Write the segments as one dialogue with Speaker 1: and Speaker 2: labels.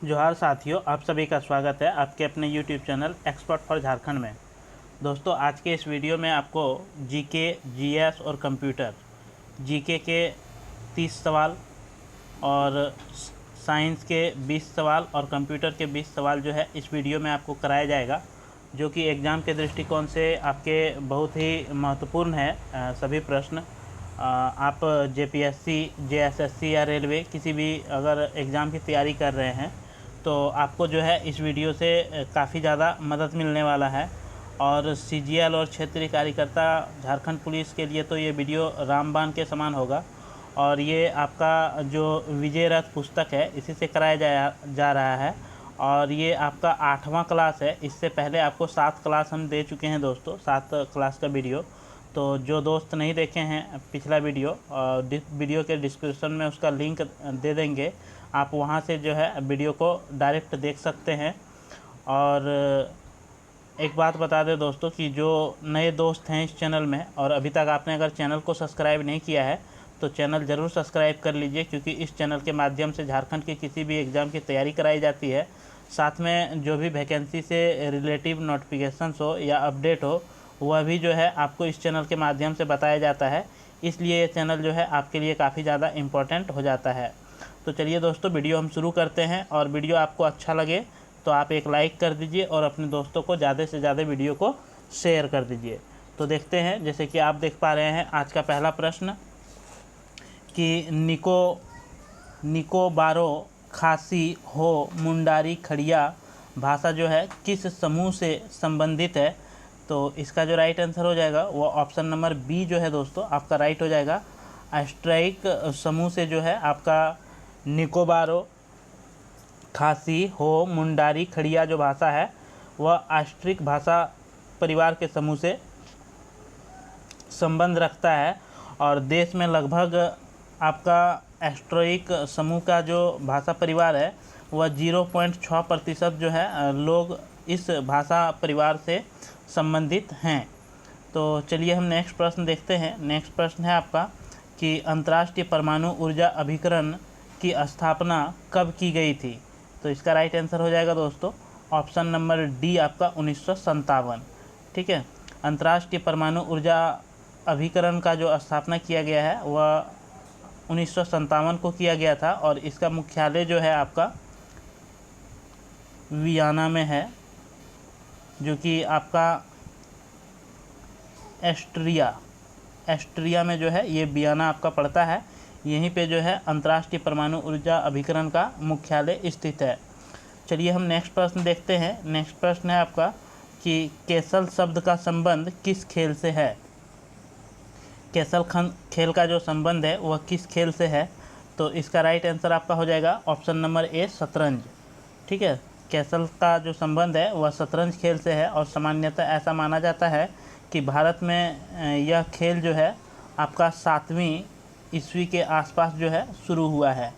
Speaker 1: जोहार साथियों, आप सभी का स्वागत है आपके अपने YouTube channel expert for Jharkhand में। दोस्तों, आज के इस वीडियो में आपको जीके, जीएस और कंप्यूटर, जीके के 30 सवाल और साइंस के 20 सवाल और कंप्यूटर के 20 सवाल जो है इस वीडियो में आपको कराया जाएगा, जो कि एग्ज़ाम के दृष्टिकोण से आपके बहुत ही महत्वपूर्ण है। सभी प्रश्न आप जेपीएससी, जेएसएससी या रेलवे किसी भी अगर एग्ज़ाम की तैयारी कर रहे हैं तो आपको जो है इस वीडियो से काफ़ी ज़्यादा मदद मिलने वाला है। और सीजीएल और क्षेत्रीय कार्यकर्ता झारखंड पुलिस के लिए तो ये वीडियो रामबाण के समान होगा। और ये आपका जो विजय रथ पुस्तक है इसी से कराया जा रहा है। और ये आपका 8वां क्लास है। इससे पहले आपको 7 क्लास हम दे चुके हैं दोस्तों, 7 क्लास का वीडियो। तो जो दोस्त नहीं देखे हैं पिछला वीडियो के डिस्क्रिप्शन में उसका लिंक दे देंगे, आप वहां से जो है वीडियो को डायरेक्ट देख सकते हैं। और एक बात बता दें दोस्तों कि जो नए दोस्त हैं इस चैनल में और अभी तक आपने अगर चैनल को सब्सक्राइब नहीं किया है तो चैनल ज़रूर सब्सक्राइब कर लीजिए, क्योंकि इस चैनल के माध्यम से झारखंड की किसी भी एग्ज़ाम की तैयारी कराई जाती है। साथ में जो भी वैकेंसी से रिलेटिव नोटिफिकेशंस हो या अपडेट हो वह भी जो है आपको इस चैनल के माध्यम से बताया जाता है। इसलिए ये चैनल जो है आपके लिए काफ़ी ज़्यादा इम्पोर्टेंट हो जाता है। तो चलिए दोस्तों, वीडियो हम शुरू करते हैं। और वीडियो आपको अच्छा लगे तो आप एक लाइक कर दीजिए और अपने दोस्तों को ज़्यादा से ज़्यादा वीडियो को शेयर कर दीजिए। तो देखते हैं, जैसे कि आप देख पा रहे हैं आज का पहला प्रश्न कि निकोबारो, खासी, हो, मुंडारी, खड़िया भाषा जो है किस समूह से संबंधित है। तो इसका जो राइट आंसर हो जाएगा वो ऑप्शन नंबर बी जो है दोस्तों आपका राइट हो जाएगा। ऑस्ट्रिक समूह से जो है आपका निकोबारो, खासी, हो, मुंडारी, खड़िया जो भाषा है वह ऑस्ट्रिक भाषा परिवार के समूह से संबंध रखता है। और देश में लगभग आपका ऑस्ट्रिक समूह का जो भाषा परिवार है वह 0.6% जो है लोग इस भाषा परिवार से संबंधित हैं। तो चलिए हम नेक्स्ट प्रश्न देखते हैं। नेक्स्ट प्रश्न है आपका कि अंतर्राष्ट्रीय परमाणु ऊर्जा अभिकरण की स्थापना कब की गई थी। तो इसका राइट आंसर हो जाएगा दोस्तों ऑप्शन नंबर डी आपका 1957। ठीक है, अंतर्राष्ट्रीय परमाणु ऊर्जा अभिकरण का जो स्थापना किया गया है वह 1957 को किया गया था। और इसका मुख्यालय जो है आपका वियना में है, जो कि आपका एस्ट्रिया में जो है ये वियना आपका पड़ता है। यहीं पे जो है अंतर्राष्ट्रीय परमाणु ऊर्जा अभिकरण का मुख्यालय स्थित है। चलिए हम नेक्स्ट प्रश्न देखते हैं। नेक्स्ट प्रश्न है आपका कि कैसल शब्द का संबंध किस खेल से है। कैसल खेल का जो संबंध है वह किस खेल से है। तो इसका राइट आंसर आपका हो जाएगा ऑप्शन नंबर ए, शतरंज। ठीक है, कैसल का जो संबंध है वह शतरंज खेल से है। और सामान्यतः ऐसा माना जाता है कि भारत में यह खेल जो है आपका 7वीं ईस्वी के आसपास जो है शुरू हुआ है।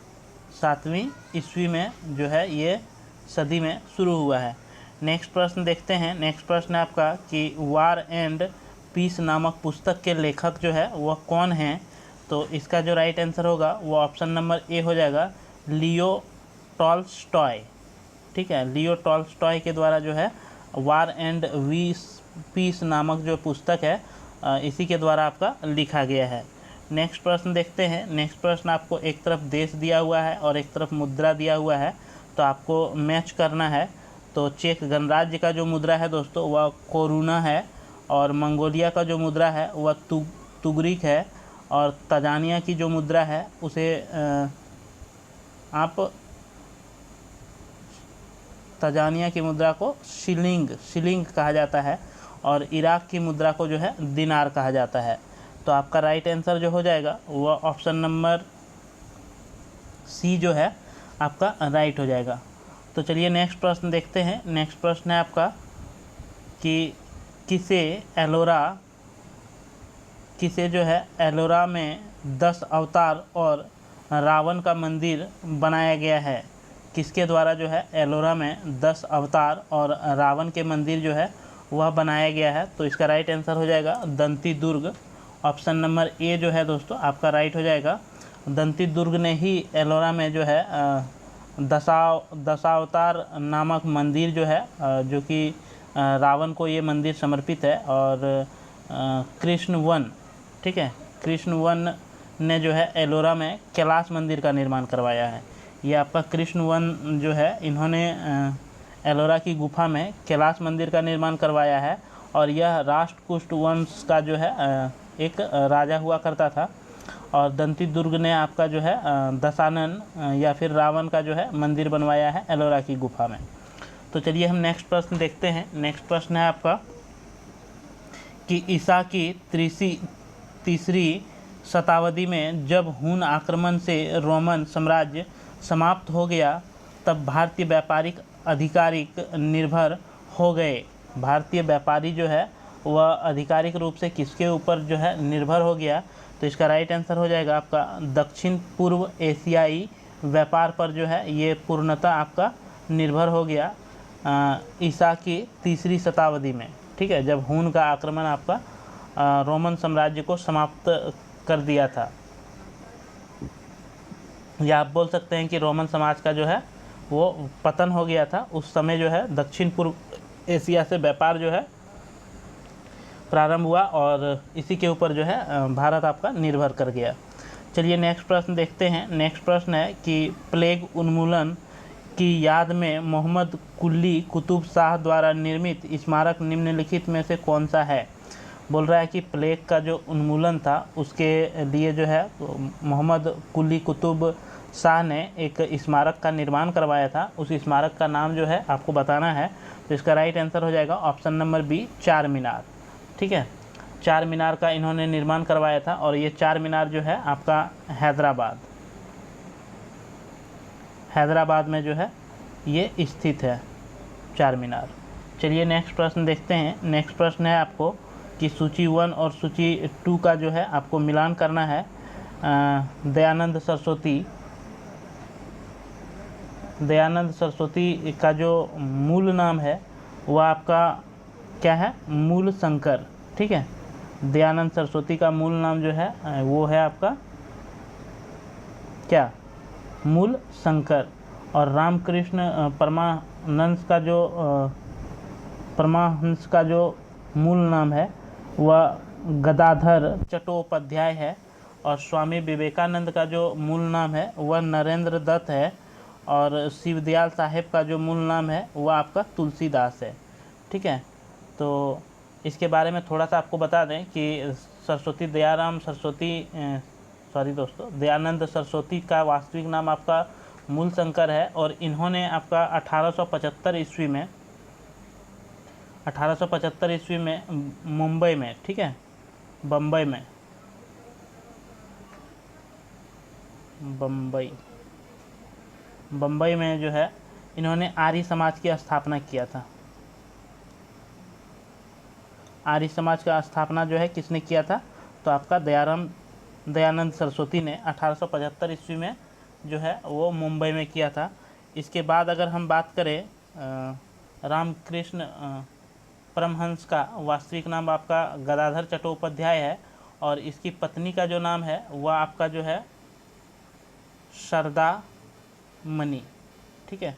Speaker 1: 7वीं ईस्वी में जो है ये सदी में शुरू हुआ है। नेक्स्ट प्रश्न देखते हैं। नेक्स्ट प्रश्न है आपका कि वार एंड पीस नामक पुस्तक के लेखक जो है वह कौन हैं। तो इसका जो राइट आंसर होगा वो ऑप्शन नंबर ए हो जाएगा, लियो टॉल्स्टॉय। ठीक है, लियो टॉल्स्टॉय के द्वारा जो है वार एंड पीस नामक जो पुस्तक है इसी के द्वारा आपका लिखा गया है। नेक्स्ट प्रश्न देखते हैं। नेक्स्ट प्रश्न आपको एक तरफ देश दिया हुआ है और एक तरफ मुद्रा दिया हुआ है, तो आपको मैच करना है। तो चेक गणराज्य का जो मुद्रा है दोस्तों वह कोरोना है, और मंगोलिया का जो मुद्रा है वह तुगरिक है, और तंजानिया की जो मुद्रा है उसे आप तंजानिया की मुद्रा को शिलिंग कहा जाता है, और इराक की मुद्रा को जो है दिनार कहा जाता है। तो आपका राइट आंसर जो हो जाएगा वह ऑप्शन नंबर सी जो है आपका राइट हो जाएगा। तो चलिए नेक्स्ट प्रश्न देखते हैं। नेक्स्ट प्रश्न है आपका कि किसे जो है एलोरा में 10 अवतार और रावण का मंदिर बनाया गया है। किसके द्वारा जो है एलोरा में 10 अवतार और रावण के मंदिर जो है वह बनाया गया है। तो इसका राइट आंसर हो जाएगा दंती दुर्ग। ऑप्शन नंबर ए जो है दोस्तों आपका राइट हो जाएगा। दंती दुर्ग ने ही एलोरा में जो है दशावतार नामक मंदिर जो है जो कि रावण को ये मंदिर समर्पित है। और कृष्ण वन, ठीक है, कृष्ण वन ने जो है एलोरा में कैलाश मंदिर का निर्माण करवाया है। ये आपका कृष्ण वन जो है इन्होंने एलोरा की गुफा में कैलाश मंदिर का निर्माण करवाया है। और यह राष्ट्रकूट वंश का जो है एक राजा हुआ करता था। और दंती दुर्ग ने आपका जो है दशानन या फिर रावण का जो है मंदिर बनवाया है एलोरा की गुफा में। तो चलिए हम नेक्स्ट प्रश्न देखते हैं। नेक्स्ट प्रश्न है आपका कि ईसा की तीसरी शताब्दी में जब हुन आक्रमण से रोमन साम्राज्य समाप्त हो गया तब भारतीय व्यापारिक आधिकारिक निर्भर हो गए। भारतीय व्यापारी जो है वह आधिकारिक रूप से किसके ऊपर जो है निर्भर हो गया? तो इसका राइट आंसर हो जाएगा आपका दक्षिण पूर्व एशियाई व्यापार पर जो है ये पूर्णतः आपका निर्भर हो गया ईसा की तीसरी शताब्दी में। ठीक है, जब हुन का आक्रमण आपका रोमन साम्राज्य को समाप्त कर दिया था, या आप बोल सकते हैं कि रोमन समाज का जो है वो पतन हो गया था। उस समय जो है दक्षिण पूर्व एशिया से व्यापार जो है प्रारंभ हुआ और इसी के ऊपर जो है भारत आपका निर्भर कर गया। चलिए नेक्स्ट प्रश्न देखते हैं। नेक्स्ट प्रश्न है कि प्लेग उन्मूलन की याद में मोहम्मद कुली कुतुब शाह द्वारा निर्मित स्मारक निम्नलिखित में से कौन सा है? बोल रहा है कि प्लेग का जो उन्मूलन था उसके लिए जो है मोहम्मद कुली कुतुब शाह ने एक स्मारक का निर्माण करवाया था। उस स्मारक का नाम जो है आपको बताना है। तो इसका राइट आंसर हो जाएगा ऑप्शन नंबर बी, चार मीनार। ठीक है, चार मीनार का इन्होंने निर्माण करवाया था और ये चार मीनार जो है आपका हैदराबाद में जो है ये स्थित है चार मीनार। चलिए नेक्स्ट प्रश्न देखते हैं। नेक्स्ट प्रश्न है आपको कि सूची 1 और सूची 2 का जो है आपको मिलान करना है। दयानंद सरस्वती का जो मूल नाम है वह आपका क्या है? मूल शंकर। ठीक है, दयानंद सरस्वती का मूल नाम जो है वो है आपका क्या? मूल शंकर। और रामकृष्ण परमहंस का जो मूल नाम है वह गदाधर चट्टोपाध्याय है। और स्वामी विवेकानंद का जो मूल नाम है वह नरेंद्र दत्त है। और शिवदयाल साहेब का जो मूल नाम है वह आपका तुलसीदास है। ठीक है, तो इसके बारे में थोड़ा सा आपको बता दें कि दयानंद सरस्वती का वास्तविक नाम आपका मूल शंकर है। और इन्होंने आपका 1875 ईस्वी में मुंबई में, ठीक है, बम्बई में जो है इन्होंने आर्य समाज की स्थापना किया था। आर्य समाज का स्थापना जो है किसने किया था? तो आपका दयानंद सरस्वती ने 1875 ईस्वी में जो है वो मुंबई में किया था। इसके बाद अगर हम बात करें रामकृष्ण परमहंस का वास्तविक नाम आपका गदाधर चट्टोपाध्याय है। और इसकी पत्नी का जो नाम है वह आपका जो है शारदा मणि। ठीक है,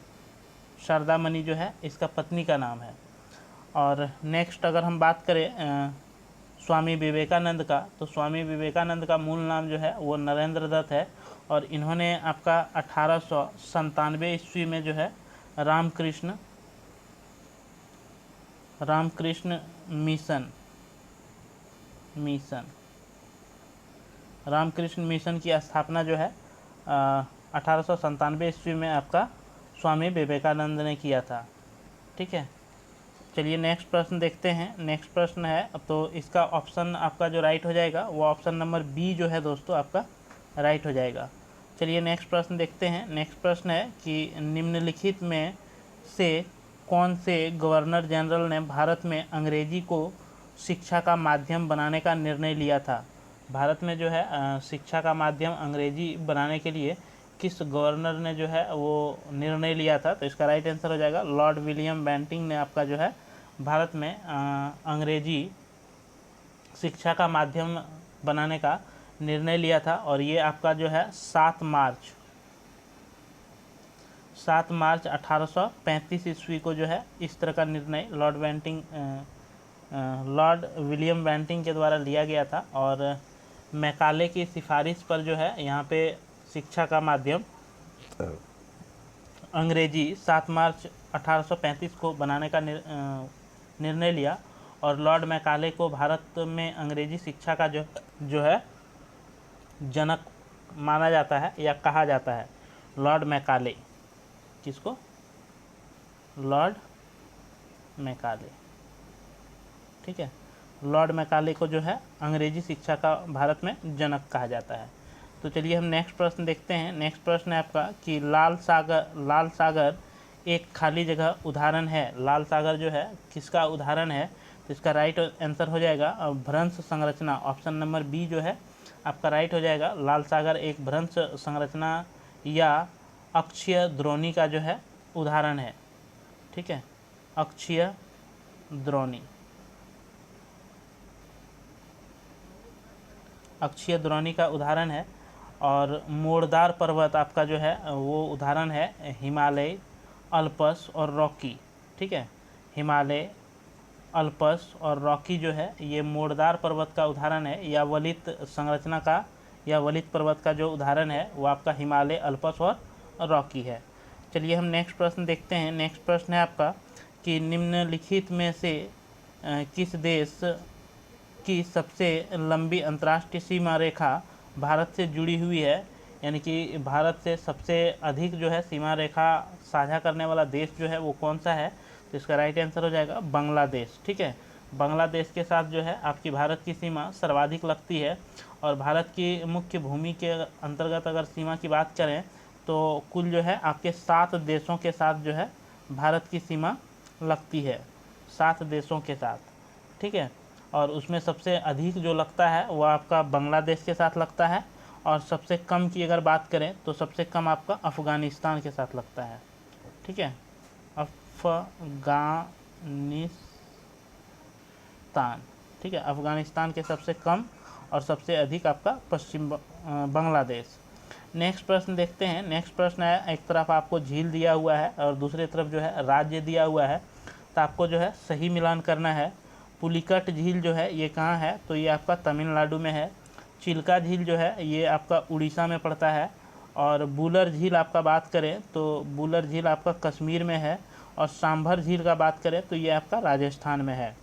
Speaker 1: शारदा मणि जो है इसका पत्नी का नाम है। और नेक्स्ट अगर हम बात करें स्वामी विवेकानंद का, तो स्वामी विवेकानंद का मूल नाम जो है वो नरेंद्र दत्त है। और इन्होंने आपका 1897 ईस्वी में जो है रामकृष्ण मिशन की स्थापना जो है 1897 ईस्वी में आपका स्वामी विवेकानंद ने किया था। ठीक है, चलिए नेक्स्ट प्रश्न देखते हैं। नेक्स्ट प्रश्न है, तो इसका ऑप्शन आपका जो राइट हो जाएगा वो ऑप्शन नंबर बी जो है दोस्तों आपका राइट हो जाएगा। चलिए नेक्स्ट प्रश्न देखते हैं। नेक्स्ट प्रश्न है कि निम्नलिखित में से कौन से गवर्नर जनरल ने भारत में अंग्रेजी को शिक्षा का माध्यम बनाने का निर्णय लिया था? भारत में जो है शिक्षा का माध्यम अंग्रेजी बनाने के लिए किस गवर्नर ने जो है वो निर्णय लिया था? तो इसका राइट आंसर हो जाएगा लॉर्ड विलियम बेंटिंग ने आपका जो है भारत में अंग्रेजी शिक्षा का माध्यम बनाने का निर्णय लिया था। और ये आपका जो है 7 7 मार्च 1835 ईस्वी को जो है इस तरह का निर्णय लॉर्ड विलियम बेंटिंग के द्वारा लिया गया था। और मैकाले की सिफारिश पर जो है यहाँ पे शिक्षा का माध्यम अंग्रेजी 7 मार्च 1835 को बनाने का निर्णय लिया। और लॉर्ड मैकाले को भारत में अंग्रेजी शिक्षा का जो है जनक माना जाता है या कहा जाता है। लॉर्ड मैकाले, किसको? लॉर्ड मैकाले, ठीक है। लॉर्ड मैकाले को जो है अंग्रेजी शिक्षा का भारत में जनक कहा जाता है। तो चलिए हम नेक्स्ट प्रश्न देखते हैं। नेक्स्ट प्रश्न है आपका कि लाल सागर एक खाली जगह उदाहरण है। लाल सागर जो है किसका उदाहरण है? तो इसका राइट आंसर हो जाएगा भ्रंश संरचना। ऑप्शन नंबर बी जो है आपका राइट हो जाएगा। लाल सागर एक भ्रंश संरचना या अक्षीय द्रोणी का जो है उदाहरण है, ठीक है। अक्षीय द्रोणी, अक्षीय द्रोणी का उदाहरण है। और मोड़दार पर्वत आपका जो है वो उदाहरण है हिमालय, अल्पस और रॉकी, ठीक है। हिमालय, अल्पस और रॉकी जो है ये मोड़दार पर्वत का उदाहरण है, या वलित संरचना का या वलित पर्वत का जो उदाहरण है वो आपका हिमालय, अल्पस और रॉकी है। चलिए हम नेक्स्ट प्रश्न देखते हैं। नेक्स्ट प्रश्न है आपका कि निम्नलिखित में से किस देश की सबसे लंबी अंतर्राष्ट्रीय सीमा रेखा भारत से जुड़ी हुई है? यानी कि भारत से सबसे अधिक जो है सीमा रेखा साझा करने वाला देश जो है वो कौन सा है? तो इसका राइट आंसर हो जाएगा बांग्लादेश, ठीक है। बांग्लादेश के साथ जो है आपकी भारत की सीमा सर्वाधिक लगती है। और भारत की मुख्य भूमि के अंतर्गत अगर सीमा की बात करें तो कुल जो है आपके 7 देशों के साथ जो है भारत की सीमा लगती है, 7 देशों के साथ, ठीक है। और उसमें सबसे अधिक जो लगता है वो आपका बांग्लादेश के साथ लगता है। और सबसे कम की अगर बात करें तो सबसे कम आपका अफ़गानिस्तान के साथ लगता है, ठीक है। अफ़गानिस्तान, ठीक है। अफ़गानिस्तान के सबसे कम और सबसे अधिक आपका पश्चिम बांग्लादेश। नेक्स्ट प्रश्न देखते हैं। नेक्स्ट प्रश्न है, एक तरफ आपको झील दिया हुआ है और दूसरी तरफ जो है राज्य दिया हुआ है, तो आपको जो है सही मिलान करना है। पुलिकट झील जो है ये कहाँ है? तो ये आपका तमिलनाडु में है। चिल्का झील जो है ये आपका उड़ीसा में पड़ता है। और बुलर झील आपका बात करें तो बुलर झील आपका कश्मीर में है। और सांभर झील का बात करें तो ये आपका राजस्थान में है।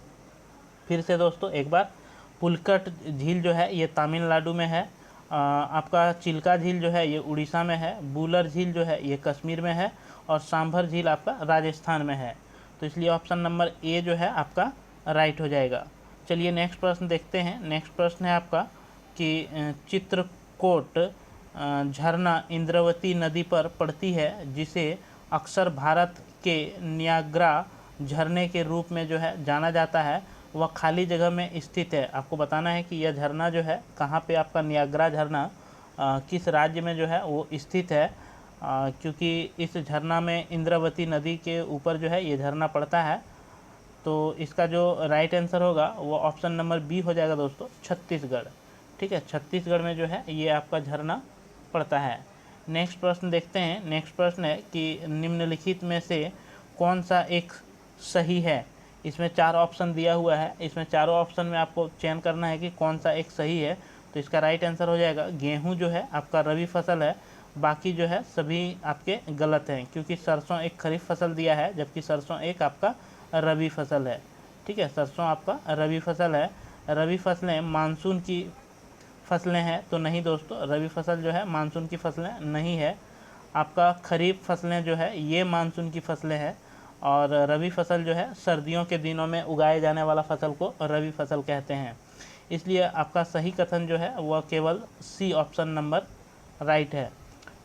Speaker 1: फिर से दोस्तों एक बार, पुलिकट झील जो है ये तमिलनाडु में है। आपका चिल्का झील जो है ये उड़ीसा में है। बुलर झील जो है ये कश्मीर में है। और सांभर झील आपका राजस्थान में है। तो इसलिए ऑप्शन नंबर ए जो है आपका राइट हो जाएगा। चलिए नेक्स्ट प्रश्न देखते हैं। नेक्स्ट प्रश्न है आपका कि चित्रकूट झरना इंद्रावती नदी पर पड़ती है, जिसे अक्सर भारत के नियाग्रा झरने के रूप में जो है जाना जाता है, वह खाली जगह में स्थित है। आपको बताना है कि यह झरना जो है कहाँ पे आपका नियाग्रा झरना किस राज्य में जो है वो स्थित है। क्योंकि इस झरना में इंद्रावती नदी के ऊपर जो है ये झरना पड़ता है। तो इसका जो राइट आंसर होगा वो ऑप्शन नंबर बी हो जाएगा दोस्तों, छत्तीसगढ़, ठीक है। छत्तीसगढ़ में जो है ये आपका झरना पड़ता है। नेक्स्ट प्रश्न देखते हैं। नेक्स्ट प्रश्न है कि निम्नलिखित में से कौन सा एक सही है? इसमें 4 ऑप्शन दिया हुआ है। इसमें चारों ऑप्शन में आपको चयन करना है कि कौन सा एक सही है। तो इसका राइट आंसर हो जाएगा गेहूँ जो है आपका रबी फसल है। बाकी जो है सभी आपके गलत हैं, क्योंकि सरसों एक खरीफ फसल दिया है जबकि सरसों एक आपका रबी फसल है, ठीक है। सरसों आपका रबी फसल है। रबी फसलें मानसून की फसलें हैं तो नहीं दोस्तों, रबी फसल जो है मानसून की फसलें नहीं है। आपका खरीफ फसलें जो है ये मानसून की फसलें हैं। और रबी फसल जो है सर्दियों के दिनों में उगाए जाने वाला फसल को रबी फसल कहते हैं। इसलिए आपका सही कथन जो है वह केवल सी ऑप्शन नंबर राइट है।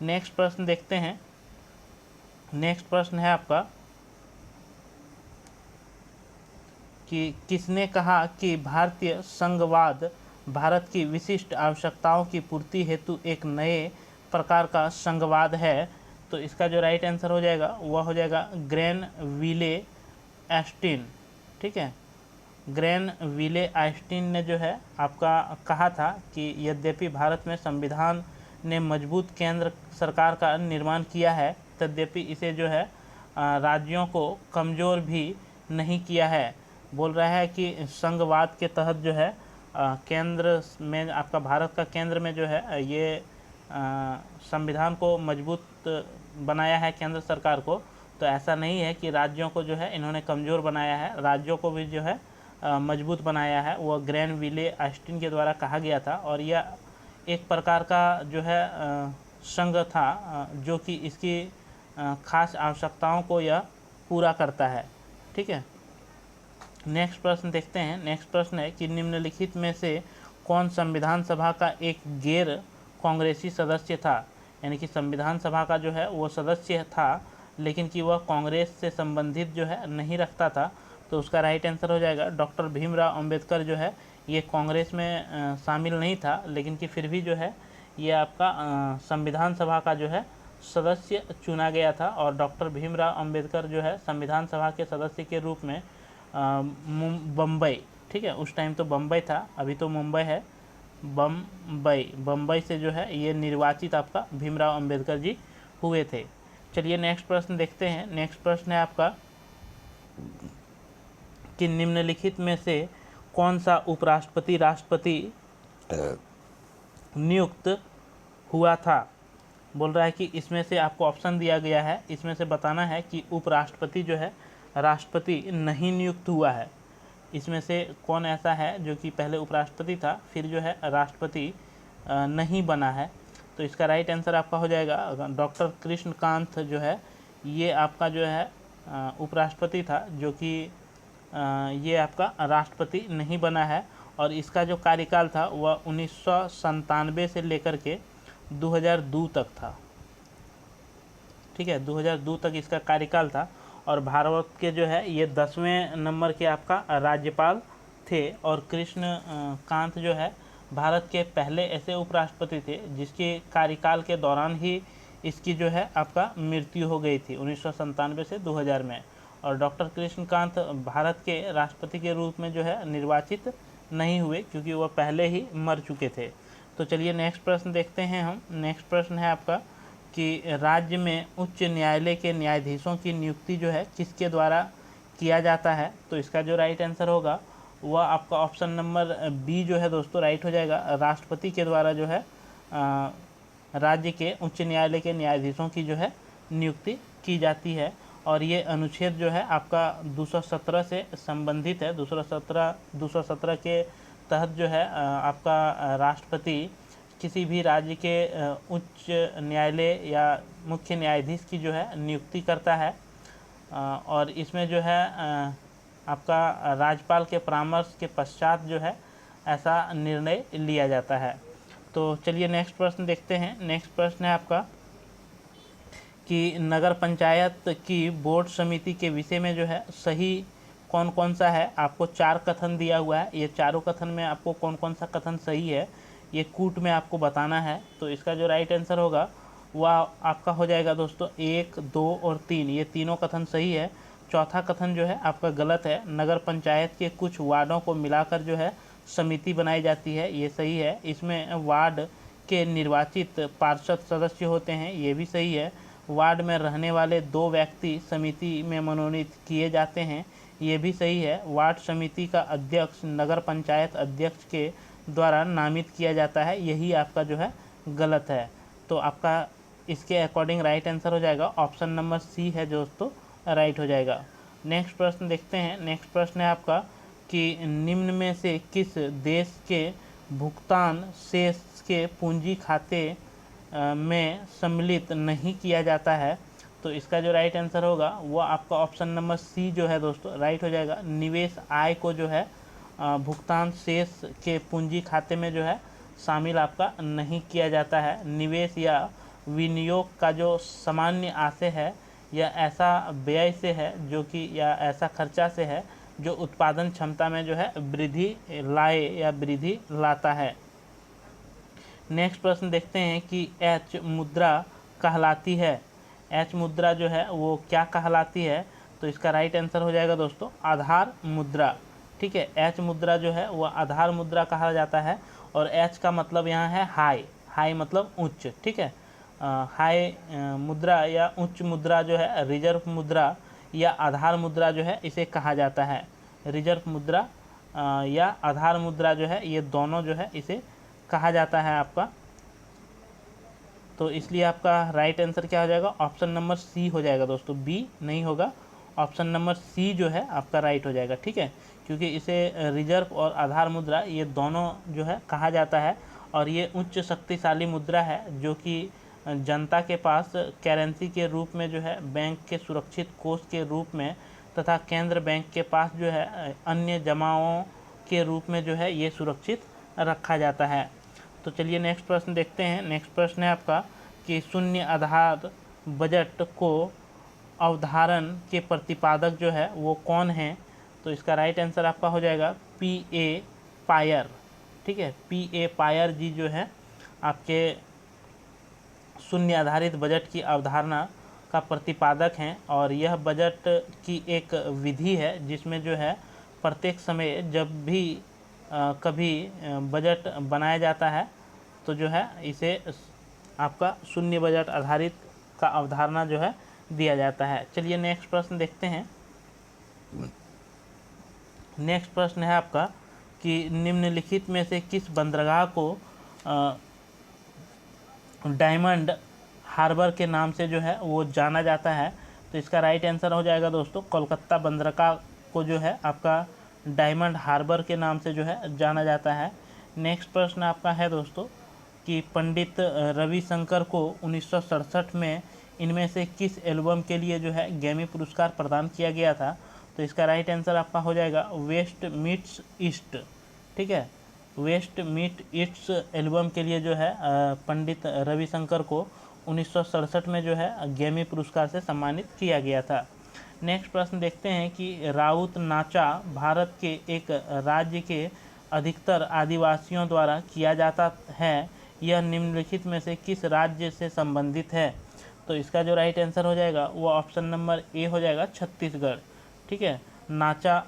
Speaker 1: नेक्स्ट प्रश्न देखते हैं। नेक्स्ट प्रश्न है आपका कि किसने कहा कि भारतीय संघवाद भारत की विशिष्ट आवश्यकताओं की पूर्ति हेतु एक नए प्रकार का संघवाद है? तो इसका जो राइट आंसर हो जाएगा वह हो जाएगा ग्रेनविले ऑस्टिन, ठीक है। ग्रेनविले ऑस्टिन ने जो है आपका कहा था कि यद्यपि भारत में संविधान ने मजबूत केंद्र सरकार का निर्माण किया है, तद्यपि इसे जो है राज्यों को कमज़ोर भी नहीं किया है। बोल रहा है कि संघवाद के तहत जो है केंद्र में आपका भारत का केंद्र में जो है ये संविधान को मजबूत बनाया है केंद्र सरकार को। तो ऐसा नहीं है कि राज्यों को जो है इन्होंने कमज़ोर बनाया है, राज्यों को भी जो है मजबूत बनाया है। वो ग्रैनविले ऑस्टिन के द्वारा कहा गया था और यह एक प्रकार का जो है संघ था जो कि इसकी खास आवश्यकताओं को यह पूरा करता है। ठीक है, नेक्स्ट प्रश्न देखते हैं। नेक्स्ट प्रश्न है कि निम्नलिखित में से कौन संविधान सभा का एक गैर कांग्रेसी सदस्य था, यानी कि संविधान सभा का जो है वो सदस्य था लेकिन कि वह कांग्रेस से संबंधित जो है नहीं रखता था। तो उसका राइट आंसर हो जाएगा डॉक्टर भीमराव अंबेडकर। जो है ये कांग्रेस में शामिल नहीं था लेकिन कि फिर भी जो है ये आपका संविधान सभा का जो है सदस्य चुना गया था और डॉक्टर भीमराव अंबेडकर जो है संविधान सभा के सदस्य के रूप में बम्बई, ठीक है, उस टाइम तो बम्बई था, अभी तो मुंबई है, बम्बई से जो है ये निर्वाचित आपका भीमराव अंबेडकर जी हुए थे। चलिए नेक्स्ट प्रश्न देखते हैं। नेक्स्ट प्रश्न है आपका कि निम्नलिखित में से कौन सा उपराष्ट्रपति राष्ट्रपति नियुक्त हुआ था। बोल रहा है कि इसमें से आपको ऑप्शन दिया गया है, इसमें से बताना है कि उपराष्ट्रपति जो है राष्ट्रपति नहीं नियुक्त हुआ है। इसमें से कौन ऐसा है जो कि पहले उपराष्ट्रपति था फिर जो है राष्ट्रपति नहीं बना है। तो इसका राइट आंसर आपका हो जाएगा डॉक्टर कृष्णकांत जो है ये आपका जो है उपराष्ट्रपति था जो कि ये आपका राष्ट्रपति नहीं बना है। और इसका जो कार्यकाल था वह 1997 से लेकर के 2002 तक था। ठीक है, 2002 तक इसका कार्यकाल था और भारत के जो है ये 10वें नंबर के आपका राज्यपाल थे। और कृष्ण कांत जो है भारत के पहले ऐसे उपराष्ट्रपति थे जिसके कार्यकाल के दौरान ही इसकी जो है आपका मृत्यु हो गई थी 1997 से 2000 में। और डॉक्टर कृष्णकांत भारत के राष्ट्रपति के रूप में जो है निर्वाचित नहीं हुए क्योंकि वह पहले ही मर चुके थे। तो चलिए नेक्स्ट प्रश्न देखते हैं हम। नेक्स्ट प्रश्न है आपका कि राज्य में उच्च न्यायालय के न्यायाधीशों की नियुक्ति जो है किसके द्वारा किया जाता है। तो इसका जो राइट आंसर होगा वह आपका ऑप्शन नंबर बी जो है दोस्तों राइट हो जाएगा। राष्ट्रपति के द्वारा जो है राज्य के उच्च न्यायालय के न्यायाधीशों की जो है नियुक्ति की जाती है। और ये अनुच्छेद जो है आपका 217 से संबंधित है। 217 के तहत जो है आपका राष्ट्रपति किसी भी राज्य के उच्च न्यायालय या मुख्य न्यायाधीश की जो है नियुक्ति करता है और इसमें जो है आपका राज्यपाल के परामर्श के पश्चात जो है ऐसा निर्णय लिया जाता है। तो चलिए नेक्स्ट प्रश्न देखते हैं। नेक्स्ट प्रश्न है आपका कि नगर पंचायत की बोर्ड समिति के विषय में जो है सही कौन कौन सा है। आपको 4 कथन दिया हुआ है, ये चारों कथन में आपको कौन कौन सा कथन सही है ये कूट में आपको बताना है। तो इसका जो राइट आंसर होगा वह आपका हो जाएगा दोस्तों 1, 2 और 3, ये तीनों कथन सही है। चौथा कथन जो है आपका गलत है। नगर पंचायत के कुछ वार्डों को मिलाकर जो है समिति बनाई जाती है, ये सही है। इसमें वार्ड के निर्वाचित पार्षद सदस्य होते हैं, ये भी सही है। वार्ड में रहने वाले 2 व्यक्ति समिति में मनोनीत किए जाते हैं, ये भी सही है। वार्ड समिति का अध्यक्ष नगर पंचायत अध्यक्ष के द्वारा नामित किया जाता है, यही आपका जो है गलत है। तो आपका इसके अकॉर्डिंग राइट आंसर हो जाएगा ऑप्शन नंबर सी है दोस्तों राइट हो जाएगा। नेक्स्ट प्रश्न देखते हैं। नेक्स्ट प्रश्न है आपका कि निम्न में से किस देश के भुगतान शेष के पूंजी खाते में सम्मिलित नहीं किया जाता है। तो इसका जो राइट आंसर होगा वो आपका ऑप्शन नंबर सी जो है दोस्तों राइट हो जाएगा। निवेश आय को जो है भुगतान शेष के पूंजी खाते में जो है शामिल आपका नहीं किया जाता है। निवेश या विनियोग का जो सामान्य आशय है या ऐसा व्यय से है जो कि या ऐसा खर्चा से है जो उत्पादन क्षमता में जो है वृद्धि लाए या वृद्धि लाता है। नेक्स्ट प्रश्न देखते हैं कि एच मुद्रा कहलाती है। एच मुद्रा जो है वो क्या कहलाती है। तो इसका राइट आंसर हो जाएगा दोस्तों आधार मुद्रा। ठीक है, एच मुद्रा जो है वो आधार मुद्रा कहा जाता है और एच का मतलब यहाँ है हाई, हाई मतलब उच्च। ठीक है, हाई मुद्रा या उच्च मुद्रा जो है रिजर्व मुद्रा या आधार मुद्रा जो है इसे कहा जाता है। रिजर्व मुद्रा या आधार मुद्रा जो है ये दोनों जो है इसे कहा जाता है आपका। तो इसलिए आपका राइट आंसर क्या हो जाएगा, ऑप्शन नंबर सी हो जाएगा दोस्तों, बी नहीं होगा, ऑप्शन नंबर सी जो है आपका राइट हो जाएगा। ठीक है, क्योंकि इसे रिजर्व और आधार मुद्रा ये दोनों जो है कहा जाता है और ये उच्च शक्तिशाली मुद्रा है जो कि जनता के पास करेंसी के रूप में जो है बैंक के सुरक्षित कोष के रूप में तथा केंद्र बैंक के पास जो है अन्य जमाओं के रूप में जो है ये सुरक्षित रखा जाता है। तो चलिए नेक्स्ट प्रश्न देखते हैं। नेक्स्ट प्रश्न है आपका कि शून्य आधार बजट को अवधारण के प्रतिपादक जो है वो कौन है। तो इसका राइट आंसर आपका हो जाएगा P.A. पायर। ठीक है, P.A. पायर जी जो है आपके शून्य आधारित बजट की अवधारणा का प्रतिपादक हैं और यह बजट की एक विधि है जिसमें जो है प्रत्येक समय जब भी कभी बजट बनाया जाता है तो जो है इसे आपका शून्य बजट आधारित का अवधारणा जो है दिया जाता है। चलिए नेक्स्ट प्रश्न देखते हैं। नेक्स्ट प्रश्न है आपका कि निम्नलिखित में से किस बंदरगाह को डायमंड हार्बर के नाम से जो है वो जाना जाता है। तो इसका राइट आंसर हो जाएगा दोस्तों कोलकाता बंदरगाह को जो है आपका डायमंड हार्बर के नाम से जो है जाना जाता है। नेक्स्ट प्रश्न आपका है दोस्तों कि पंडित रविशंकर को 1967 में इनमें से किस एल्बम के लिए जो है ग्रैमी पुरस्कार प्रदान किया गया था। तो इसका राइट आंसर आपका हो जाएगा वेस्ट मीट्स ईस्ट। ठीक है, वेस्ट मीट ईस्ट एल्बम के लिए जो है पंडित रविशंकर को 1967 में जो है ग्रैमी पुरस्कार से सम्मानित किया गया था। नेक्स्ट प्रश्न देखते हैं कि राउत नाचा भारत के एक राज्य के अधिकतर आदिवासियों द्वारा किया जाता है, यह निम्नलिखित में से किस राज्य से संबंधित है। तो इसका जो राइट आंसर हो जाएगा वो ऑप्शन नंबर ए हो जाएगा छत्तीसगढ़। ठीक है, नाचा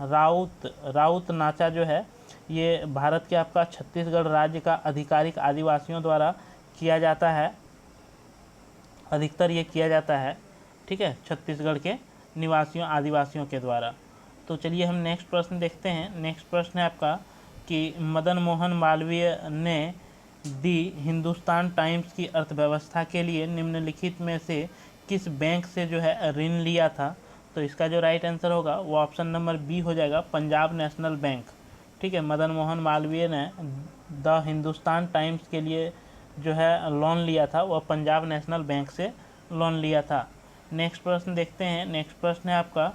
Speaker 1: राउत नाचा जो है ये भारत के आपका छत्तीसगढ़ राज्य का आधिकारिक आदिवासियों द्वारा किया जाता है, अधिकतर ये किया जाता है। ठीक है, छत्तीसगढ़ के निवासियों आदिवासियों के द्वारा। तो चलिए हम नेक्स्ट प्रश्न देखते हैं। नेक्स्ट प्रश्न है आपका कि मदन मोहन मालवीय ने दी हिंदुस्तान टाइम्स की अर्थव्यवस्था के लिए निम्नलिखित में से किस बैंक से जो है ऋण लिया था। तो इसका जो राइट आंसर होगा वो ऑप्शन नंबर बी हो जाएगा पंजाब नेशनल बैंक। ठीक है, मदन मोहन मालवीय ने द हिंदुस्तान टाइम्स के लिए जो है लोन लिया था वह पंजाब नेशनल बैंक से लोन लिया था। नेक्स्ट प्रश्न देखते हैं। नेक्स्ट प्रश्न है आपका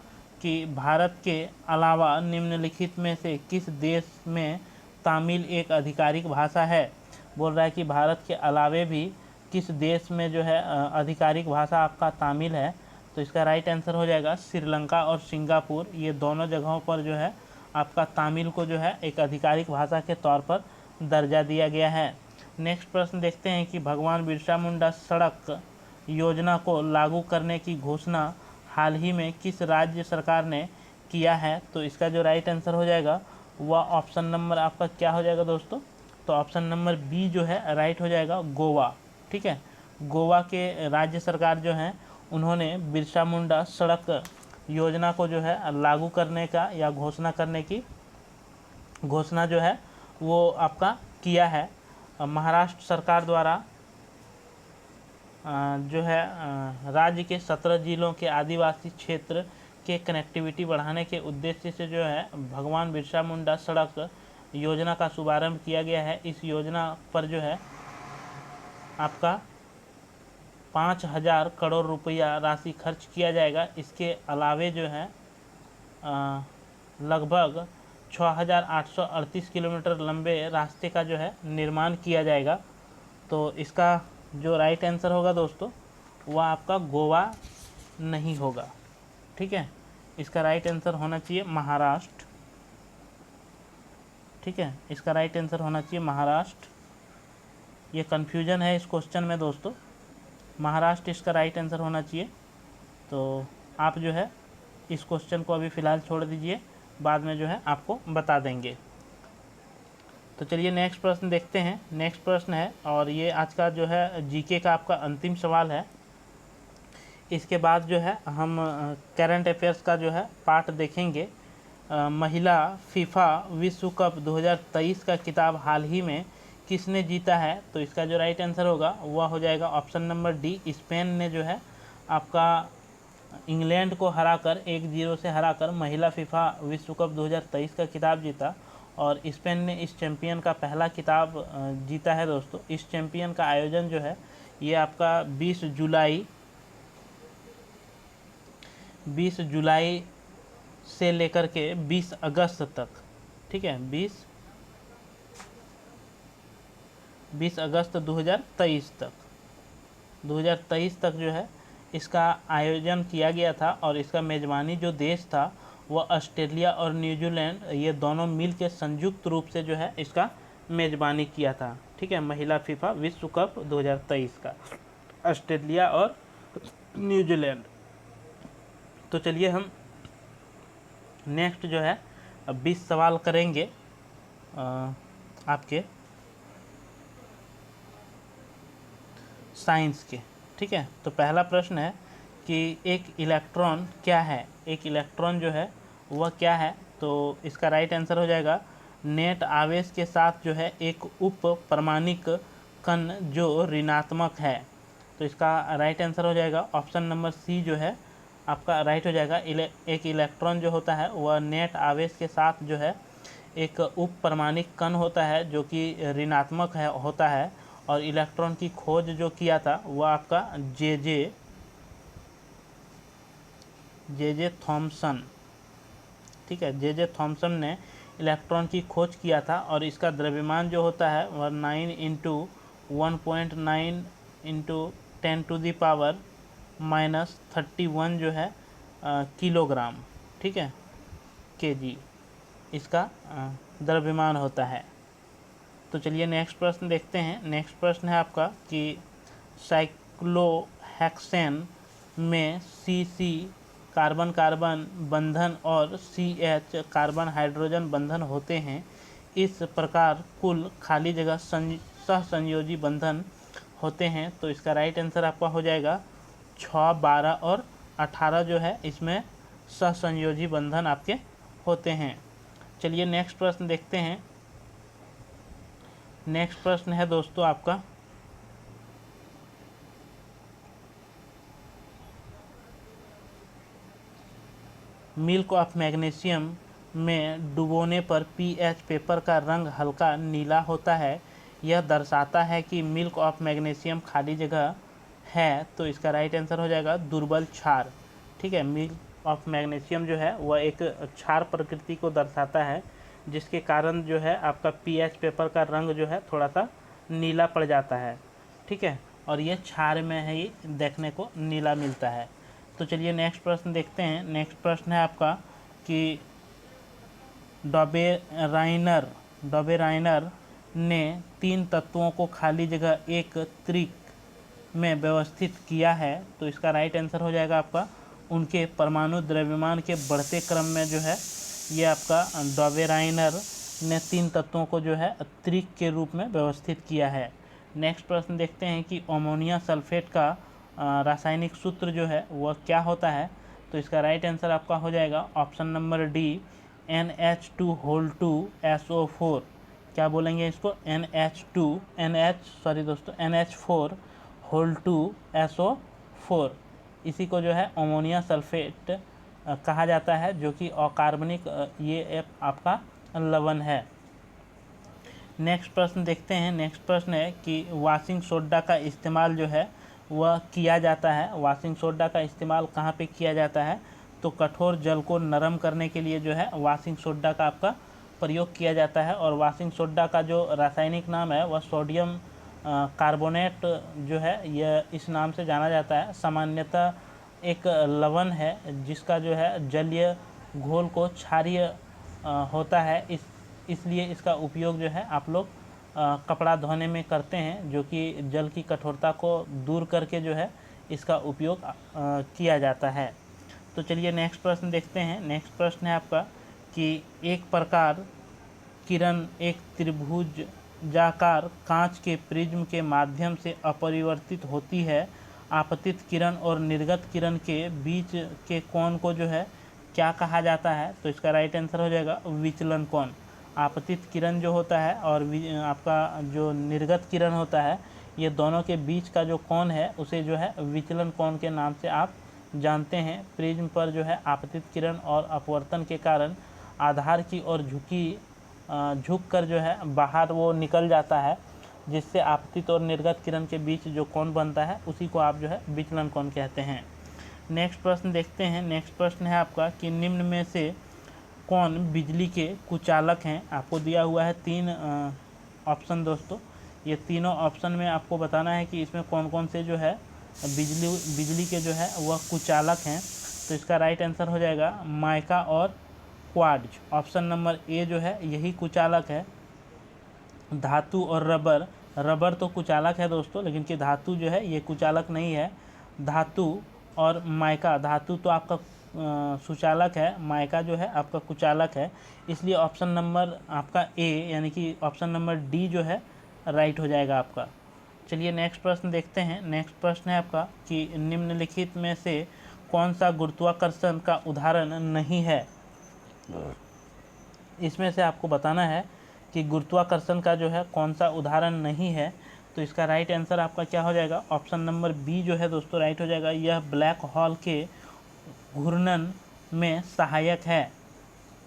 Speaker 1: कि भारत के अलावा निम्नलिखित में से किस देश में तमिल एक आधिकारिक भाषा है। बोल रहा है कि भारत के अलावे भी किस देश में जो है आधिकारिक भाषा आपका तमिल है। तो इसका राइट आंसर हो जाएगा श्रीलंका और सिंगापुर, ये दोनों जगहों पर जो है आपका तमिल को जो है एक आधिकारिक भाषा के तौर पर दर्जा दिया गया है। नेक्स्ट प्रश्न देखते हैं कि भगवान बिरसा मुंडा सड़क योजना को लागू करने की घोषणा हाल ही में किस राज्य सरकार ने किया है। तो इसका जो राइट आंसर हो जाएगा वह ऑप्शन नंबर आपका क्या हो जाएगा दोस्तों, तो ऑप्शन नंबर बी जो है राइट हो जाएगा गोवा। ठीक है, गोवा के राज्य सरकार जो है उन्होंने बिरसा मुंडा सड़क योजना को जो है लागू करने का या घोषणा करने की घोषणा जो है वो आपका किया है। महाराष्ट्र सरकार द्वारा जो है राज्य के 17 जिलों के आदिवासी क्षेत्र के कनेक्टिविटी बढ़ाने के उद्देश्य से जो है भगवान बिरसा मुंडा सड़क योजना का शुभारंभ किया गया है। इस योजना पर जो है आपका 5,000 करोड़ रुपया राशि खर्च किया जाएगा। इसके अलावे जो है लगभग 6,838 किलोमीटर लंबे रास्ते का जो है निर्माण किया जाएगा। तो इसका जो राइट आंसर होगा दोस्तों वह आपका गोवा नहीं होगा। ठीक है, इसका राइट आंसर होना चाहिए महाराष्ट्र। ठीक है, इसका राइट आंसर होना चाहिए महाराष्ट्र। ये कन्फ्यूजन है इस क्वेश्चन में दोस्तों, महाराष्ट्र इसका राइट आंसर होना चाहिए। तो आप जो है इस क्वेश्चन को अभी फ़िलहाल छोड़ दीजिए, बाद में जो है आपको बता देंगे। तो चलिए नेक्स्ट प्रश्न देखते हैं। नेक्स्ट प्रश्न है, और ये आज का जो है जीके का आपका अंतिम सवाल है। इसके बाद जो है हम करंट अफेयर्स का जो है पार्ट देखेंगे। महिला फीफा विश्व कप 2023 का खिताब हाल ही में किसने जीता है? तो इसका जो राइट आंसर होगा वह हो जाएगा ऑप्शन नंबर डी, स्पेन ने जो है आपका इंग्लैंड को हराकर 1-0 से हराकर महिला फीफा विश्व कप 2023 का खिताब जीता। और स्पेन ने इस चैंपियन का पहला खिताब जीता है दोस्तों। इस चैंपियन का आयोजन जो है ये आपका 20 जुलाई से लेकर के 20 अगस्त तक, ठीक है, 20 अगस्त 2023 तक जो है इसका आयोजन किया गया था। और इसका मेज़बानी जो देश था वह ऑस्ट्रेलिया और न्यूजीलैंड, ये दोनों मिल के संयुक्त रूप से जो है इसका मेज़बानी किया था, ठीक है। महिला फीफा विश्व कप 2023 का ऑस्ट्रेलिया और न्यूजीलैंड। तो चलिए हम नेक्स्ट जो है 20 सवाल करेंगे आपके साइंस के, ठीक है। तो पहला प्रश्न है कि एक इलेक्ट्रॉन क्या है? एक इलेक्ट्रॉन जो है वह क्या है? तो इसका राइट आंसर हो जाएगा नेट आवेश के साथ जो है एक उप परमाणिक कण जो ऋणात्मक है। तो इसका राइट आंसर हो जाएगा ऑप्शन नंबर सी जो है आपका राइट हो जाएगा। एक इलेक्ट्रॉन जो होता है वह नेट आवेश के साथ जो है एक उप परमाणिक कण होता है जो कि ऋणात्मक होता है। और इलेक्ट्रॉन की खोज जो किया था वह आपका जे थॉमसन, ठीक है, जे थॉमसन ने इलेक्ट्रॉन की खोज किया था। और इसका द्रव्यमान जो होता है वह 9 × 1.9 × 10⁻⁻31 जो है किलोग्राम, ठीक है, केजी इसका द्रव्यमान होता है। तो चलिए नेक्स्ट प्रश्न देखते हैं। नेक्स्ट प्रश्न है आपका कि साइक्लोहेक्सेन में CC कार्बन कार्बन बंधन और CH कार्बन हाइड्रोजन बंधन होते हैं। इस प्रकार कुल खाली जगह सहसंयोजी बंधन होते हैं। तो इसका राइट आंसर आपका हो जाएगा 6, 12 और 18 जो है इसमें सहसंयोजी बंधन आपके होते हैं। चलिए नेक्स्ट प्रश्न देखते हैं। नेक्स्ट प्रश्न है दोस्तों आपका मिल्क ऑफ मैग्नीशियम में डुबोने पर pH पेपर का रंग हल्का नीला होता है। यह दर्शाता है कि मिल्क ऑफ मैग्नीशियम खाली जगह है। तो इसका राइट आंसर हो जाएगा दुर्बल क्षार, ठीक है। मिल्क ऑफ मैग्नीशियम जो है वह एक क्षार प्रकृति को दर्शाता है, जिसके कारण जो है आपका pH पेपर का रंग जो है थोड़ा सा नीला पड़ जाता है, ठीक है। और ये क्षार में ही देखने को नीला मिलता है। तो चलिए नेक्स्ट प्रश्न देखते हैं। नेक्स्ट प्रश्न है आपका कि डॉबेराइनर ने 3 तत्वों को खाली जगह एक त्रिक में व्यवस्थित किया है। तो इसका राइट आंसर हो जाएगा आपका उनके परमाणु द्रव्यमान के बढ़ते क्रम में जो है ये आपका डॉबेराइनर ने 3 तत्वों को जो है त्रिक के रूप में व्यवस्थित किया है। नेक्स्ट प्रश्न देखते हैं कि अमोनिया सल्फेट का रासायनिक सूत्र जो है वह क्या होता है। तो इसका राइट आंसर आपका हो जाएगा ऑप्शन नंबर डी NH2 क्या बोलेंगे इसको NH4 इसी को जो है अमोनिया सल्फेट कहा जाता है, जो कि अकार्बनिक ये एक आपका लवण है। नेक्स्ट प्रश्न देखते हैं। नेक्स्ट प्रश्न है कि वॉशिंग सोडा का इस्तेमाल जो है वह किया जाता है। वॉशिंग सोडा का इस्तेमाल कहाँ पे किया जाता है? तो कठोर जल को नरम करने के लिए जो है वॉशिंग सोडा का आपका प्रयोग किया जाता है। और वॉशिंग सोडा का जो रासायनिक नाम है वह सोडियम कार्बोनेट जो है यह इस नाम से जाना जाता है। सामान्यतः एक लवण है जिसका जो है जलीय घोल को क्षारीय होता है, इसलिए इसका उपयोग जो है आप लोग कपड़ा धोने में करते हैं, जो कि जल की कठोरता को दूर करके जो है इसका उपयोग किया जाता है। तो चलिए नेक्स्ट प्रश्न देखते हैं। नेक्स्ट प्रश्न है आपका कि एक प्रकार किरण एक त्रिभुजाकार कांच के प्रिज्म के माध्यम से अपरिवर्तित होती है, आपतित किरण और निर्गत किरण के बीच के कोण को जो है क्या कहा जाता है? तो इसका राइट आंसर हो जाएगा विचलन कोण। आपतित किरण जो होता है और आपका जो निर्गत किरण होता है, ये दोनों के बीच का जो कोण है उसे जो है विचलन कोण के नाम से आप जानते हैं। प्रिज्म पर जो है आपतित किरण और अपवर्तन के कारण आधार की ओर झुक कर जो है बाहर वो निकल जाता है, जिससे आपतित और निर्गत किरण के बीच जो कोण बनता है उसी को आप जो है विचलन कोण कहते हैं। नेक्स्ट प्रश्न देखते हैं। नेक्स्ट प्रश्न है आपका कि निम्न में से कौन बिजली के कुचालक हैं? आपको दिया हुआ है 3 ऑप्शन दोस्तों। ये तीनों ऑप्शन में आपको बताना है कि इसमें कौन कौन से जो है बिजली के जो है वह कुचालक हैं। तो इसका राइट आंसर हो जाएगा माइका और क्वार्ट्ज। ऑप्शन नंबर ए जो है यही कुचालक है। धातु और रबर तो कुचालक है दोस्तों, लेकिन कि धातु जो है ये कुचालक नहीं है। धातु और माइका, धातु तो आपका सुचालक है, माइका जो है आपका कुचालक है। इसलिए ऑप्शन नंबर आपका ए यानी कि ऑप्शन नंबर डी जो है राइट हो जाएगा आपका। चलिए नेक्स्ट प्रश्न देखते हैं। नेक्स्ट प्रश्न है आपका कि निम्नलिखित में से कौन सा गुरुत्वाकर्षण का उदाहरण नहीं है? इसमें से आपको बताना है कि गुरुत्वाकर्षण का जो है कौन सा उदाहरण नहीं है। तो इसका राइट आंसर आपका क्या हो जाएगा? ऑप्शन नंबर बी जो है दोस्तों राइट हो जाएगा। यह ब्लैक होल के घूर्णन में सहायक है,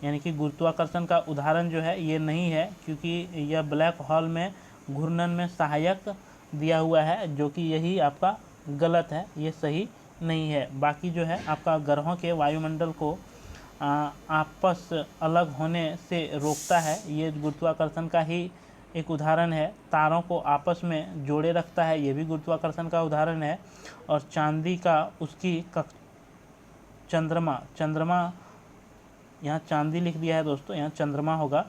Speaker 1: यानी कि गुरुत्वाकर्षण का उदाहरण जो है ये नहीं है, क्योंकि यह ब्लैक होल में घूर्णन में सहायक दिया हुआ है, जो कि यही आपका गलत है, ये सही नहीं है। बाकी जो है आपका ग्रहों के वायुमंडल को आपस अलग होने से रोकता है, ये गुरुत्वाकर्षण का ही एक उदाहरण है। तारों को आपस में जोड़े रखता है, ये भी गुरुत्वाकर्षण का उदाहरण है। और चांदी का उसकी चंद्रमा यहाँ चांदी लिख दिया है दोस्तों, यहाँ चंद्रमा होगा।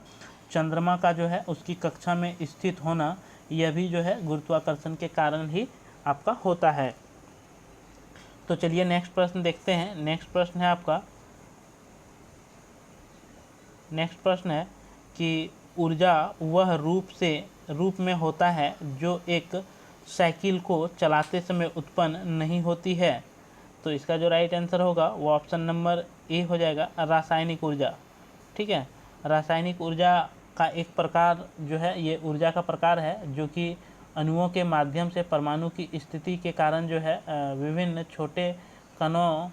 Speaker 1: चंद्रमा का जो है उसकी कक्षा में स्थित होना, यह भी जो है गुरुत्वाकर्षण के कारण ही आपका होता है। तो चलिए नेक्स्ट प्रश्न देखते हैं। नेक्स्ट प्रश्न है आपका, नेक्स्ट प्रश्न है कि ऊर्जा वह रूप में होता है जो एक साइकिल को चलाते समय उत्पन्न नहीं होती है। तो इसका जो राइट आंसर होगा वो ऑप्शन नंबर ए हो जाएगा, रासायनिक ऊर्जा। ठीक है, रासायनिक ऊर्जा का एक प्रकार जो है ये ऊर्जा का प्रकार है, जो कि अणुओं के माध्यम से परमाणु की स्थिति के कारण जो है विभिन्न छोटे कणों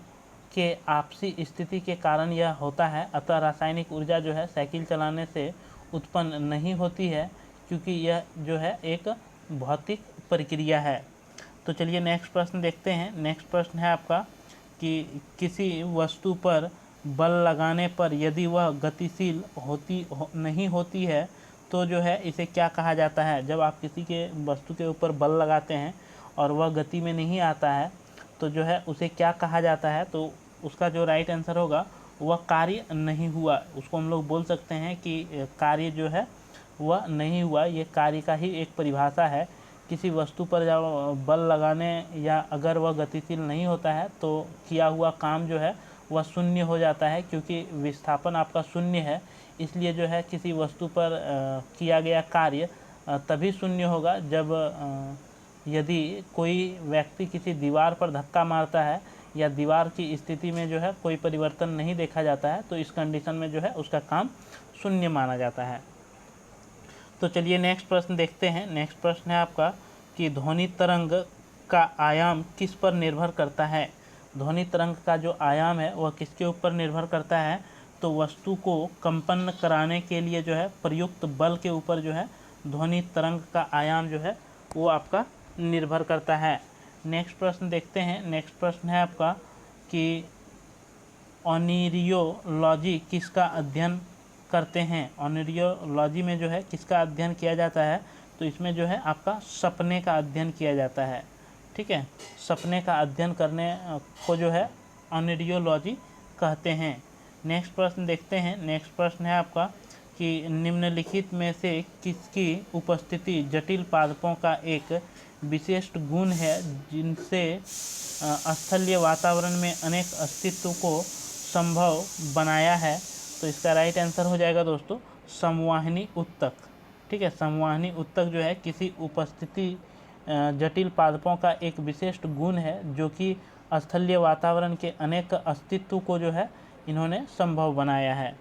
Speaker 1: के आपसी स्थिति के कारण यह होता है। अतः रासायनिक ऊर्जा जो है साइकिल चलाने से उत्पन्न नहीं होती है, क्योंकि यह जो है एक भौतिक प्रक्रिया है। तो चलिए नेक्स्ट प्रश्न देखते हैं। नेक्स्ट प्रश्न है आपका कि किसी वस्तु पर बल लगाने पर यदि वह गतिशील नहीं होती है तो जो है इसे क्या कहा जाता है? जब आप किसी के वस्तु के ऊपर बल लगाते हैं और वह गति में नहीं आता है तो जो है उसे क्या कहा जाता है? तो उसका जो राइट आंसर होगा वह कार्य नहीं हुआ। उसको हम लोग बोल सकते हैं कि कार्य जो है वह नहीं हुआ। ये कार्य का ही एक परिभाषा है। किसी वस्तु पर जब बल लगाने या अगर वह गतिशील नहीं होता है तो किया हुआ काम जो है वह शून्य हो जाता है, क्योंकि विस्थापन आपका शून्य है। इसलिए जो है किसी वस्तु पर किया गया कार्य तभी शून्य होगा जब यदि कोई व्यक्ति किसी दीवार पर धक्का मारता है या दीवार की स्थिति में जो है कोई परिवर्तन नहीं देखा जाता है, तो इस कंडीशन में जो है उसका काम शून्य माना जाता है। तो चलिए नेक्स्ट प्रश्न देखते हैं। नेक्स्ट प्रश्न है आपका कि ध्वनि तरंग का आयाम किस पर निर्भर करता है? ध्वनि तरंग का जो आयाम है वह किसके ऊपर निर्भर करता है? तो वस्तु को कंपन कराने के लिए जो है प्रयुक्त बल के ऊपर जो है ध्वनि तरंग का आयाम जो है वो आपका निर्भर करता है। नेक्स्ट प्रश्न देखते हैं। नेक्स्ट प्रश्न है आपका कि ऑनिरियोलॉजी किसका अध्ययन करते हैं? ऑनिरियोलॉजी में जो है किसका अध्ययन किया जाता है? तो इसमें जो है आपका सपने का अध्ययन किया जाता है। ठीक है, सपने का अध्ययन करने को जो है ऑनिरियोलॉजी कहते हैं। नेक्स्ट प्रश्न देखते हैं। नेक्स्ट प्रश्न है आपका कि निम्नलिखित में से किसकी उपस्थिति जटिल पादपों का एक विशिष्ट गुण है जिनसे स्थलीय वातावरण में अनेक अस्तित्व को संभव बनाया है? तो इसका राइट आंसर हो जाएगा दोस्तों संवहनी ऊतक, ठीक है। संवहनी ऊतक जो है किसी उपस्थिति जटिल पादपों का एक विशिष्ट गुण है जो कि स्थलीय वातावरण के अनेक अस्तित्व को जो है इन्होंने संभव बनाया है।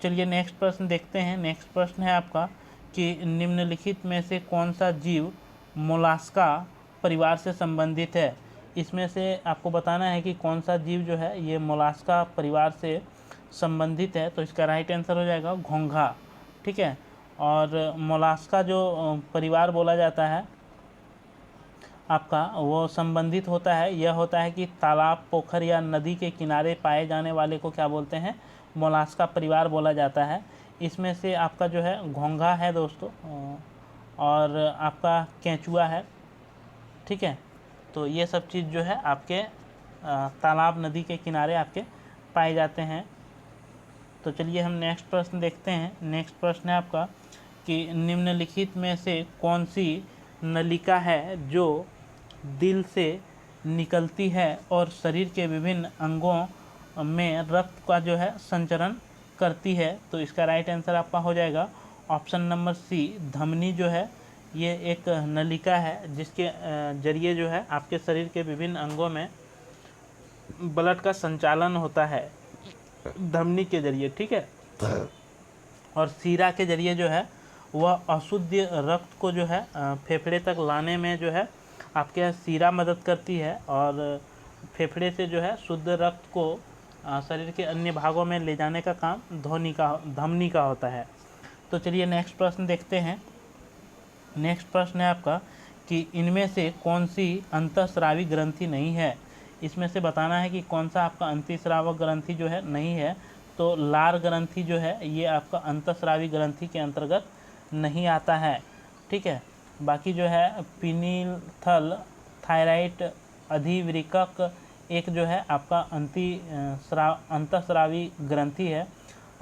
Speaker 1: चलिए नेक्स्ट प्रश्न देखते हैं। नेक्स्ट प्रश्न है आपका कि निम्नलिखित में से कौन सा जीव मोलास्का परिवार से संबंधित है। इसमें से आपको बताना है कि कौन सा जीव जो है ये मोलास्का परिवार से संबंधित है। तो इसका राइट आंसर हो जाएगा घोंघा, ठीक है। और मोलास्का जो परिवार बोला जाता है आपका, वो संबंधित होता है, यह होता है कि तालाब, पोखर या नदी के किनारे पाए जाने वाले को क्या बोलते हैं, मोलास्का परिवार बोला जाता है। इसमें से आपका जो है घोंघा है दोस्तों, और आपका केंचुआ है, ठीक है। तो ये सब चीज़ जो है आपके तालाब, नदी के किनारे आपके पाए जाते हैं। तो चलिए हम नेक्स्ट प्रश्न देखते हैं। नेक्स्ट प्रश्न है आपका कि निम्नलिखित में से कौन सी नलिका है जो दिल से निकलती है और शरीर के विभिन्न अंगों में रक्त का जो है संचरण करती है। तो इसका राइट आंसर आपका हो जाएगा ऑप्शन नंबर सी, धमनी जो है ये एक नलिका है जिसके जरिए जो है आपके शरीर के विभिन्न अंगों में ब्लड का संचालन होता है धमनी के जरिए, ठीक है। और सीरा के जरिए जो है वह अशुद्ध रक्त को जो है फेफड़े तक लाने में जो है आपके सीरा मदद करती है, और फेफड़े से जो है शुद्ध रक्त को शरीर के अन्य भागों में ले जाने का काम धमनी का होता है। तो चलिए नेक्स्ट प्रश्न देखते हैं। नेक्स्ट प्रश्न है आपका कि इनमें से कौन सी अंतःस्रावी ग्रंथि नहीं है। इसमें से बताना है कि कौन सा आपका अंतःस्रावक ग्रंथि जो है नहीं है। तो लार ग्रंथि जो है ये आपका अंतःस्रावी ग्रंथि के अंतर्गत नहीं आता है, ठीक है। बाकी जो है पीनील थायराइड अधिवृक्क एक जो है आपका अंतःस्रावी ग्रंथि है,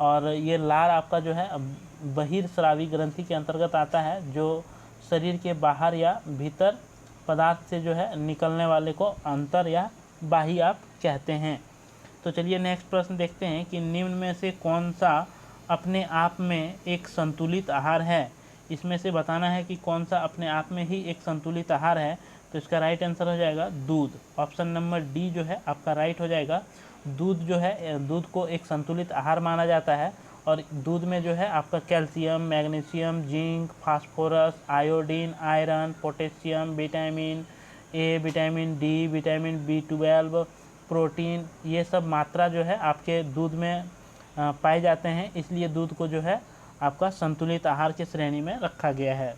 Speaker 1: और ये लार आपका जो है बहिर्स्रावी ग्रंथि के अंतर्गत आता है, जो शरीर के बाहर या भीतर पदार्थ से जो है निकलने वाले को अंतर या बाही आप कहते हैं। तो चलिए नेक्स्ट प्रश्न देखते हैं कि निम्न में से कौन सा अपने आप में एक संतुलित आहार है। इसमें से बताना है कि कौन सा अपने आप में ही एक संतुलित आहार है। तो इसका राइट आंसर हो जाएगा दूध, ऑप्शन नंबर डी जो है आपका राइट हो जाएगा। दूध जो है, दूध को एक संतुलित आहार माना जाता है, और दूध में जो है आपका calcium, magnesium, zinc, phosphorus, iodine, iron, potassium, vitamin A, vitamin D, vitamin B12, protein, ये सब मात्रा जो है आपके दूध में पाए जाते हैं। इसलिए दूध को जो है आपका संतुलित आहार की श्रेणी में रखा गया है।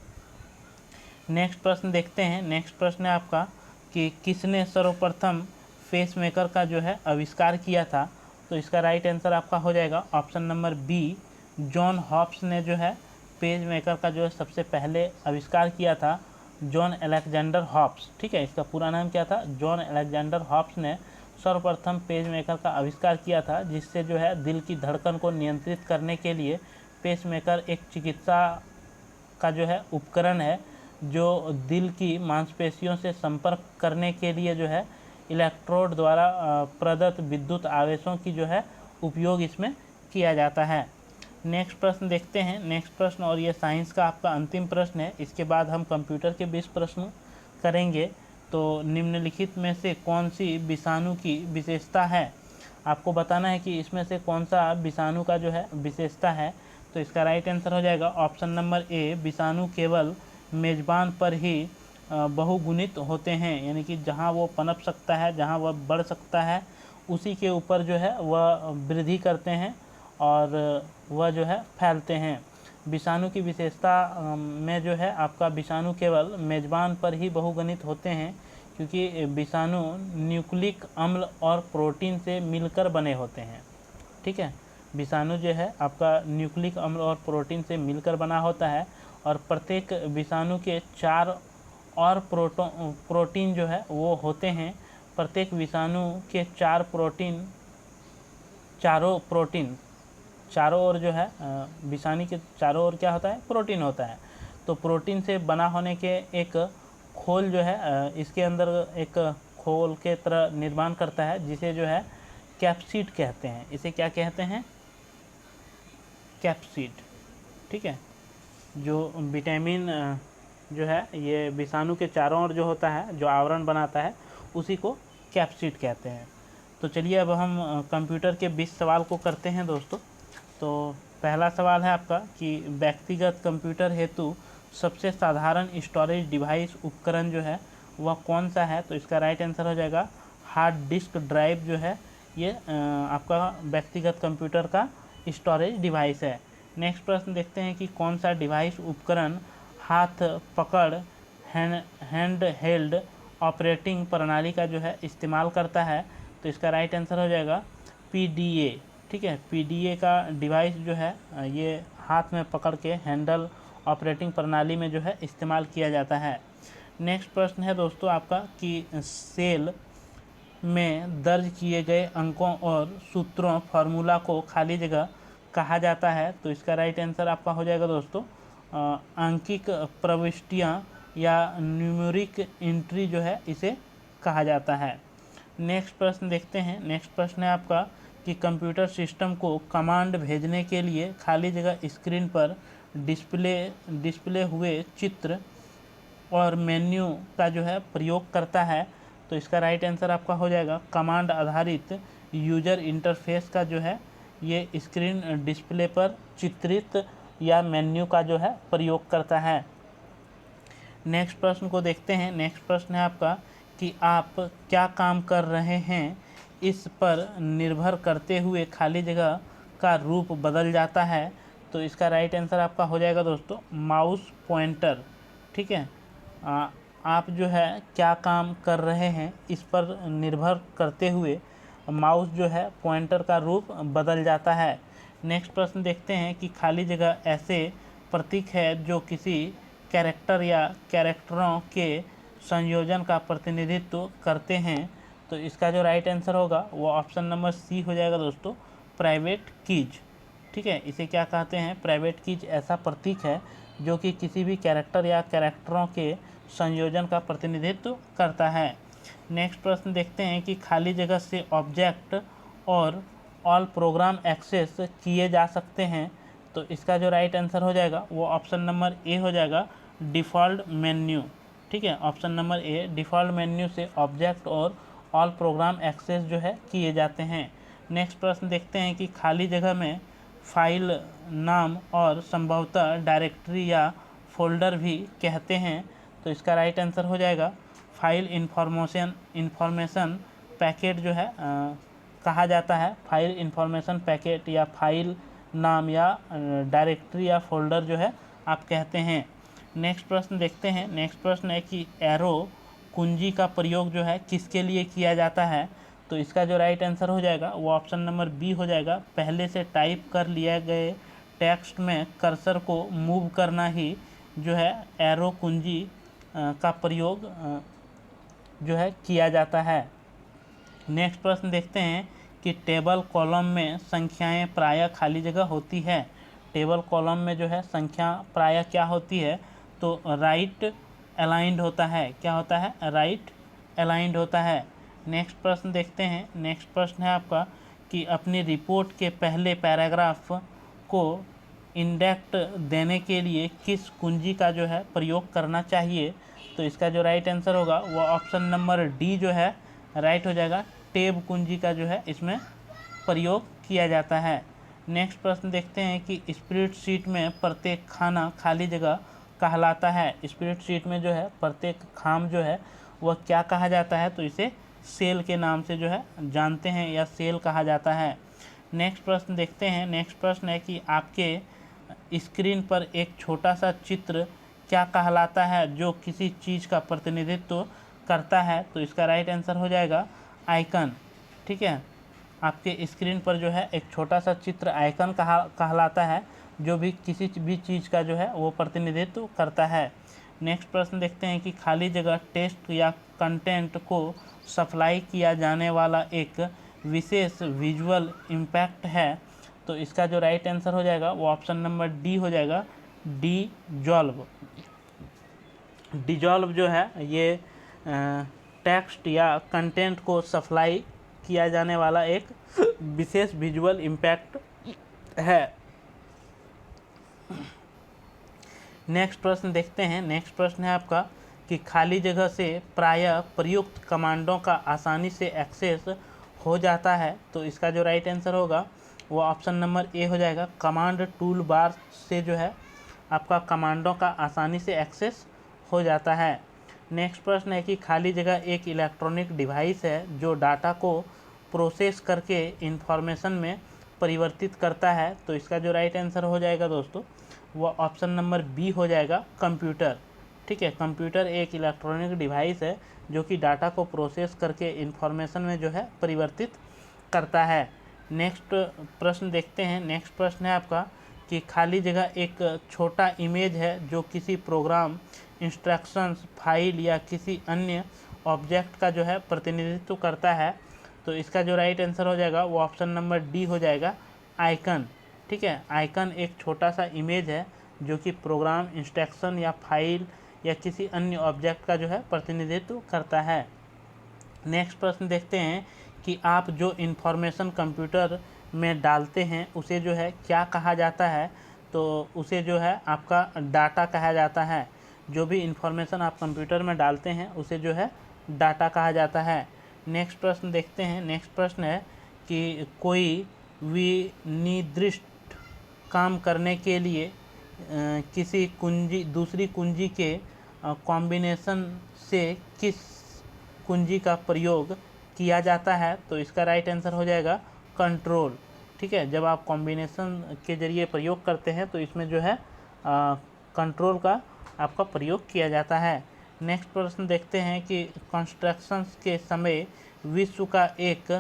Speaker 1: नेक्स्ट प्रश्न देखते हैं। नेक्स्ट प्रश्न है आपका कि किसने सर्वप्रथम पेसमेकर का जो है आविष्कार किया था। तो इसका राइट आंसर आपका हो जाएगा option number B, John Hobbes ने जो है पेसमेकर का जो है सबसे पहले आविष्कार किया था, जॉन अलेक्जेंडर हॉब्स, ठीक है। इसका पूरा नाम क्या था, जॉन अलेक्जेंडर हॉब्स ने सर्वप्रथम पेसमेकर का आविष्कार किया था, जिससे जो है दिल की धड़कन को नियंत्रित करने के लिए पेसमेकर एक चिकित्सा का जो है उपकरण है, जो दिल की मांसपेशियों से संपर्क करने के लिए जो है इलेक्ट्रोड द्वारा प्रदत्त विद्युत आवेशों की जो है उपयोग इसमें किया जाता है। नेक्स्ट प्रश्न देखते हैं। नेक्स्ट प्रश्न, और ये साइंस का आपका अंतिम प्रश्न है, इसके बाद हम कंप्यूटर के 20 प्रश्न करेंगे। तो निम्नलिखित में से कौन सी विषाणु की विशेषता है। आपको बताना है कि इसमें से कौन सा विषाणु का जो है विशेषता है। तो इसका राइट आंसर हो जाएगा ऑप्शन नंबर ए, विषाणु केवल मेजबान पर ही बहुगुणित होते हैं, यानी कि जहां वो पनप सकता है, जहां वह बढ़ सकता है, उसी के ऊपर जो है वह वृद्धि करते हैं और वह जो है फैलते हैं। विषाणु की विशेषता में जो है आपका विषाणु केवल मेजबान पर ही बहुगुणित होते हैं, क्योंकि विषाणु न्यूक्लिक अम्ल और प्रोटीन से मिलकर बने होते हैं, ठीक है। विषाणु जो है आपका न्यूक्लिक अम्ल और प्रोटीन से मिलकर बना होता है, और प्रत्येक विषाणु के 4 और प्रोटीन जो है वो होते हैं। प्रत्येक विषाणु के 4 प्रोटीन, चारों ओर जो है विषाणु के चारों ओर क्या होता है, प्रोटीन होता है। तो प्रोटीन से बना होने के एक खोल जो है इसके अंदर एक खोल के तरह निर्माण करता है, जिसे जो है कैप्सिड कहते हैं। इसे क्या कहते हैं, कैप्सिड, ठीक है। जो विटामिन जो है ये विषाणु के चारों ओर जो होता है, जो आवरण बनाता है, उसी को कैप्सिड कहते हैं। तो चलिए अब हम कंप्यूटर के 20 सवाल को करते हैं दोस्तों। तो पहला सवाल है आपका कि व्यक्तिगत कंप्यूटर हेतु सबसे साधारण स्टोरेज डिवाइस उपकरण जो है वह कौन सा है? तो इसका राइट आंसर हो जाएगा हार्ड डिस्क ड्राइव जो है ये आपका व्यक्तिगत कंप्यूटर का स्टोरेज डिवाइस है। नेक्स्ट प्रश्न देखते हैं कि कौन सा डिवाइस उपकरण हाथ पकड़ हैंड हेल्ड ऑपरेटिंग प्रणाली का जो है इस्तेमाल करता है? तो इसका राइट आंसर हो जाएगा PDA, ठीक है। PDA का डिवाइस जो है ये हाथ में पकड़ के हैंडल ऑपरेटिंग प्रणाली में जो है इस्तेमाल किया जाता है। नेक्स्ट प्रश्न है दोस्तों आपका कि सेल में दर्ज किए गए अंकों और सूत्रों फार्मूला को खाली जगह कहा जाता है? तो इसका राइट आंसर आपका हो जाएगा दोस्तों आंकिक प्रविष्टियाँ या न्यूमेरिक एंट्री जो है इसे कहा जाता है। नेक्स्ट प्रश्न देखते हैं। नेक्स्ट प्रश्न है आपका कि कंप्यूटर सिस्टम को कमांड भेजने के लिए खाली जगह स्क्रीन पर डिस्प्ले हुए चित्र और मेन्यू का जो है प्रयोग करता है? तो इसका राइट आंसर आपका हो जाएगा कमांड आधारित यूजर इंटरफेस का जो है ये स्क्रीन डिस्प्ले पर चित्रित या मेन्यू का जो है प्रयोग करता है। नेक्स्ट प्रश्न को देखते हैं। नेक्स्ट प्रश्न है आपका कि आप क्या काम कर रहे हैं इस पर निर्भर करते हुए खाली जगह का रूप बदल जाता है? तो इसका राइट आंसर आपका हो जाएगा दोस्तों माउस पॉइंटर, ठीक है। आप जो है क्या काम कर रहे हैं इस पर निर्भर करते हुए माउस जो है पॉइंटर का रूप बदल जाता है। नेक्स्ट प्रश्न देखते हैं कि खाली जगह ऐसे प्रतीक है जो किसी कैरेक्टर या कैरेक्टरों के संयोजन का प्रतिनिधित्व करते हैं? तो इसका जो राइट आंसर होगा वो ऑप्शन नंबर सी हो जाएगा दोस्तों प्राइवेट कीज, ठीक है। इसे क्या कहते हैं? प्राइवेट कीज ऐसा प्रतीक है जो कि किसी भी कैरेक्टर या कैरेक्टरों के संयोजन का प्रतिनिधित्व करता है। नेक्स्ट प्रश्न देखते हैं कि खाली जगह से ऑब्जेक्ट और ऑल प्रोग्राम एक्सेस किए जा सकते हैं? तो इसका जो राइट आंसर हो जाएगा वो ऑप्शन नंबर ए हो जाएगा डिफ़ॉल्ट मेन्यू, ठीक है। Option number A default menu से ऑब्जेक्ट और ऑल प्रोग्राम एक्सेस जो है किए जाते हैं। नेक्स्ट प्रश्न देखते हैं कि खाली जगह में फाइल नाम और संभवतः डायरेक्टरी या फोल्डर भी कहते हैं? तो इसका राइट आंसर हो जाएगा फाइल इंफॉर्मेशन पैकेट जो है कहा जाता है। फाइल इंफॉर्मेशन पैकेट या फाइल नाम या डायरेक्टरी या फोल्डर जो है आप कहते हैं। नेक्स्ट प्रश्न देखते हैं। नेक्स्ट प्रश्न है कि एरो कुंजी का प्रयोग जो है किसके लिए किया जाता है? तो इसका जो राइट आंसर हो जाएगा वो ऑप्शन नंबर बी हो जाएगा पहले से टाइप कर लिए गए टेक्स्ट में कर्सर को मूव करना ही जो है एरो कुंजी का प्रयोग जो है किया जाता है। नेक्स्ट प्रश्न देखते हैं कि टेबल कॉलम में संख्याएं प्रायः खाली जगह होती है? टेबल कॉलम में जो है संख्या प्रायः क्या होती है? तो राइट अलाइंड होता है। क्या होता है? राइट अलाइंड होता है। नेक्स्ट प्रश्न देखते हैं। नेक्स्ट प्रश्न है आपका कि अपनी रिपोर्ट के पहले पैराग्राफ को इंडेक्ट देने के लिए किस कुंजी का जो है प्रयोग करना चाहिए? तो इसका जो राइट आंसर होगा वो ऑप्शन नंबर डी जो है राइट हो जाएगा टेब कुंजी का जो है इसमें प्रयोग किया जाता है। नेक्स्ट प्रश्न देखते हैं कि स्प्रेडशीट में प्रत्येक खाना खाली जगह कहलाता है? स्प्रेडशीट में जो है प्रत्येक खाम जो है वह क्या कहा जाता है? तो इसे सेल के नाम से जो है जानते हैं या सेल कहा जाता है। नेक्स्ट प्रश्न देखते हैं। नेक्स्ट प्रश्न है कि आपके स्क्रीन पर एक छोटा सा चित्र क्या कहलाता है जो किसी चीज़ का प्रतिनिधित्व करता है? तो इसका राइट आंसर हो जाएगा आइकन, ठीक है। आपके स्क्रीन पर जो है एक छोटा सा चित्र आइकन कहलाता है जो भी किसी भी चीज़ का जो है वो प्रतिनिधित्व करता है। नेक्स्ट प्रश्न देखते हैं कि खाली जगह टेक्स्ट या कंटेंट को सप्लाई किया जाने वाला एक विशेष विजुअल इम्पैक्ट है? तो इसका जो राइट आंसर हो जाएगा वो ऑप्शन नंबर डी हो जाएगा डिजॉल्व। डिजॉल्व जो है ये टेक्स्ट या कंटेंट को सप्लाई किया जाने वाला एक विशेष विजुअल इम्पैक्ट है। नेक्स्ट प्रश्न देखते हैं। नेक्स्ट प्रश्न है आपका कि खाली जगह से प्रायः प्रयुक्त कमांडों का आसानी से एक्सेस हो जाता है। तो इसका जो राइट आंसर होगा वो ऑप्शन नंबर ए हो जाएगा। कमांड टूल बार से जो है आपका कमांडों का आसानी से एक्सेस हो जाता है। नेक्स्ट प्रश्न है कि खाली जगह एक इलेक्ट्रॉनिक डिवाइस है जो डाटा को प्रोसेस करके इंफॉर्मेशन में परिवर्तित करता है। तो इसका जो राइट आंसर हो जाएगा दोस्तों वो ऑप्शन नंबर बी हो जाएगा, कंप्यूटर। ठीक है, कंप्यूटर एक इलेक्ट्रॉनिक डिवाइस है जो कि डाटा को प्रोसेस करके इंफॉर्मेशन में जो है परिवर्तित करता है। नेक्स्ट प्रश्न देखते हैं। नेक्स्ट प्रश्न है आपका कि खाली जगह एक छोटा इमेज है जो किसी प्रोग्राम, इंस्ट्रक्शंस, फाइल या किसी अन्य ऑब्जेक्ट का जो है प्रतिनिधित्व करता है। तो इसका जो राइट आंसर हो जाएगा वो ऑप्शन नंबर डी हो जाएगा, आइकन। ठीक है, आइकन एक छोटा सा इमेज है जो कि प्रोग्राम, इंस्ट्रक्शन या फाइल या किसी अन्य ऑब्जेक्ट का जो है प्रतिनिधित्व करता है। नेक्स्ट प्रश्न देखते हैं कि आप जो इन्फॉर्मेशन कंप्यूटर में डालते हैं उसे जो है क्या कहा जाता है। तो उसे जो है आपका डाटा कहा जाता है। जो भी इन्फॉर्मेशन आप कंप्यूटर में डालते हैं उसे जो है डाटा कहा जाता है। नेक्स्ट प्रश्न देखते हैं। नेक्स्ट प्रश्न है कि कोई विनिर्दिष्ट काम करने के लिए किसी कुंजी, दूसरी कुंजी के कॉम्बिनेशन से किस कुंजी का प्रयोग किया जाता है। तो इसका राइट आंसर हो जाएगा कंट्रोल। ठीक है, जब आप कॉम्बिनेशन के ज़रिए प्रयोग करते हैं तो इसमें जो है कंट्रोल का आपका प्रयोग किया जाता है। नेक्स्ट प्रश्न देखते हैं कि कंस्ट्रक्शंस के समय विश्व का एक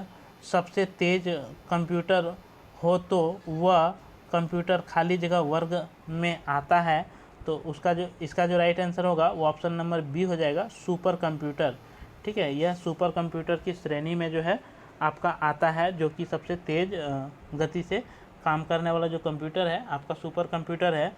Speaker 1: सबसे तेज़ कंप्यूटर हो तो वह कंप्यूटर खाली जगह वर्ग में आता है। तो इसका जो राइट आंसर होगा वो ऑप्शन नंबर बी हो जाएगा, सुपर कंप्यूटर। ठीक है, यह सुपर कंप्यूटर की श्रेणी में जो है आपका आता है, जो कि सबसे तेज़ गति से काम करने वाला जो कंप्यूटर है आपका सुपर कंप्यूटर है।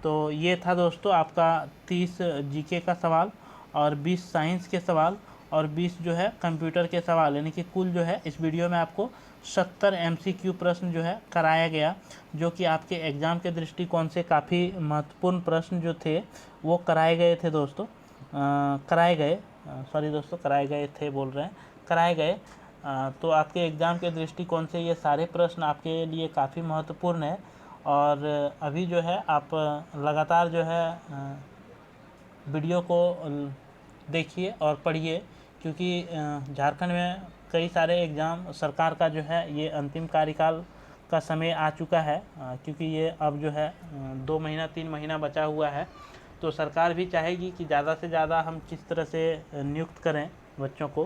Speaker 1: तो ये था दोस्तों आपका 30 जीके का सवाल और 20 साइंस के सवाल और 20 जो है कंप्यूटर के सवाल, यानी कि कुल जो है इस वीडियो में आपको 70 MCQ प्रश्न जो है कराया गया, जो कि आपके एग्ज़ाम के दृष्टिकोण से काफ़ी महत्वपूर्ण प्रश्न जो थे वो कराए गए थे दोस्तों। कराए गए तो आपके एग्ज़ाम के दृष्टिकोण से ये सारे प्रश्न आपके लिए काफ़ी महत्वपूर्ण है। और अभी जो है आप लगातार जो है वीडियो को देखिए और पढ़िए, क्योंकि झारखंड में कई सारे एग्ज़ाम सरकार का जो है ये अंतिम कार्यकाल का समय आ चुका है, क्योंकि ये अब जो है 2 महीना 3 महीना बचा हुआ है। तो सरकार भी चाहेगी कि ज़्यादा से ज़्यादा हम किस तरह से नियुक्त करें बच्चों को,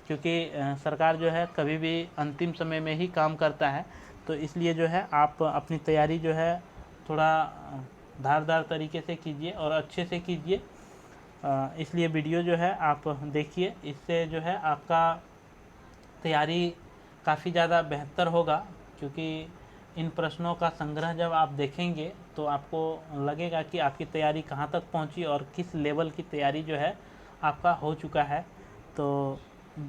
Speaker 1: क्योंकि सरकार जो है कभी भी अंतिम समय में ही काम करता है। तो इसलिए जो है आप अपनी तैयारी जो है थोड़ा धारदार तरीके से कीजिए और अच्छे से कीजिए। इसलिए वीडियो जो है आप देखिए, इससे जो है आपका तैयारी काफ़ी ज़्यादा बेहतर होगा, क्योंकि इन प्रश्नों का संग्रह जब आप देखेंगे तो आपको लगेगा कि आपकी तैयारी कहाँ तक पहुँची और किस लेवल की तैयारी जो है आपका हो चुका है। तो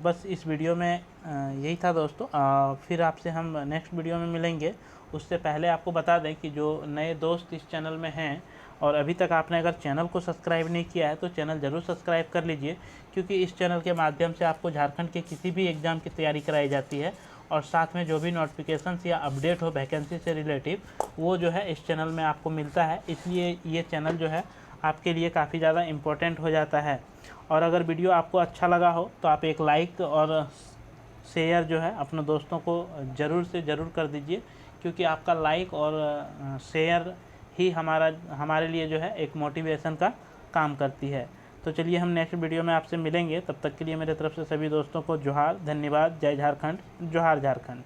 Speaker 1: बस इस वीडियो में यही था दोस्तों। फिर आपसे हम नेक्स्ट वीडियो में मिलेंगे। उससे पहले आपको बता दें कि जो नए दोस्त इस चैनल में हैं और अभी तक आपने अगर चैनल को सब्सक्राइब नहीं किया है तो चैनल ज़रूर सब्सक्राइब कर लीजिए, क्योंकि इस चैनल के माध्यम से आपको झारखंड के किसी भी एग्ज़ाम की तैयारी कराई जाती है और साथ में जो भी नोटिफिकेशंस या अपडेट हो वैकेंसी से रिलेटिव वो जो है इस चैनल में आपको मिलता है। इसलिए ये चैनल जो है आपके लिए काफ़ी ज़्यादा इम्पोर्टेंट हो जाता है। और अगर वीडियो आपको अच्छा लगा हो तो आप एक लाइक और शेयर जो है अपने दोस्तों को ज़रूर से ज़रूर कर दीजिए, क्योंकि आपका लाइक और शेयर ही हमारे लिए जो है एक मोटिवेशन का काम करती है। तो चलिए हम नेक्स्ट वीडियो में आपसे मिलेंगे। तब तक के लिए मेरे तरफ से सभी दोस्तों को जोहार, धन्यवाद, जय झारखंड, जोहार झारखंड।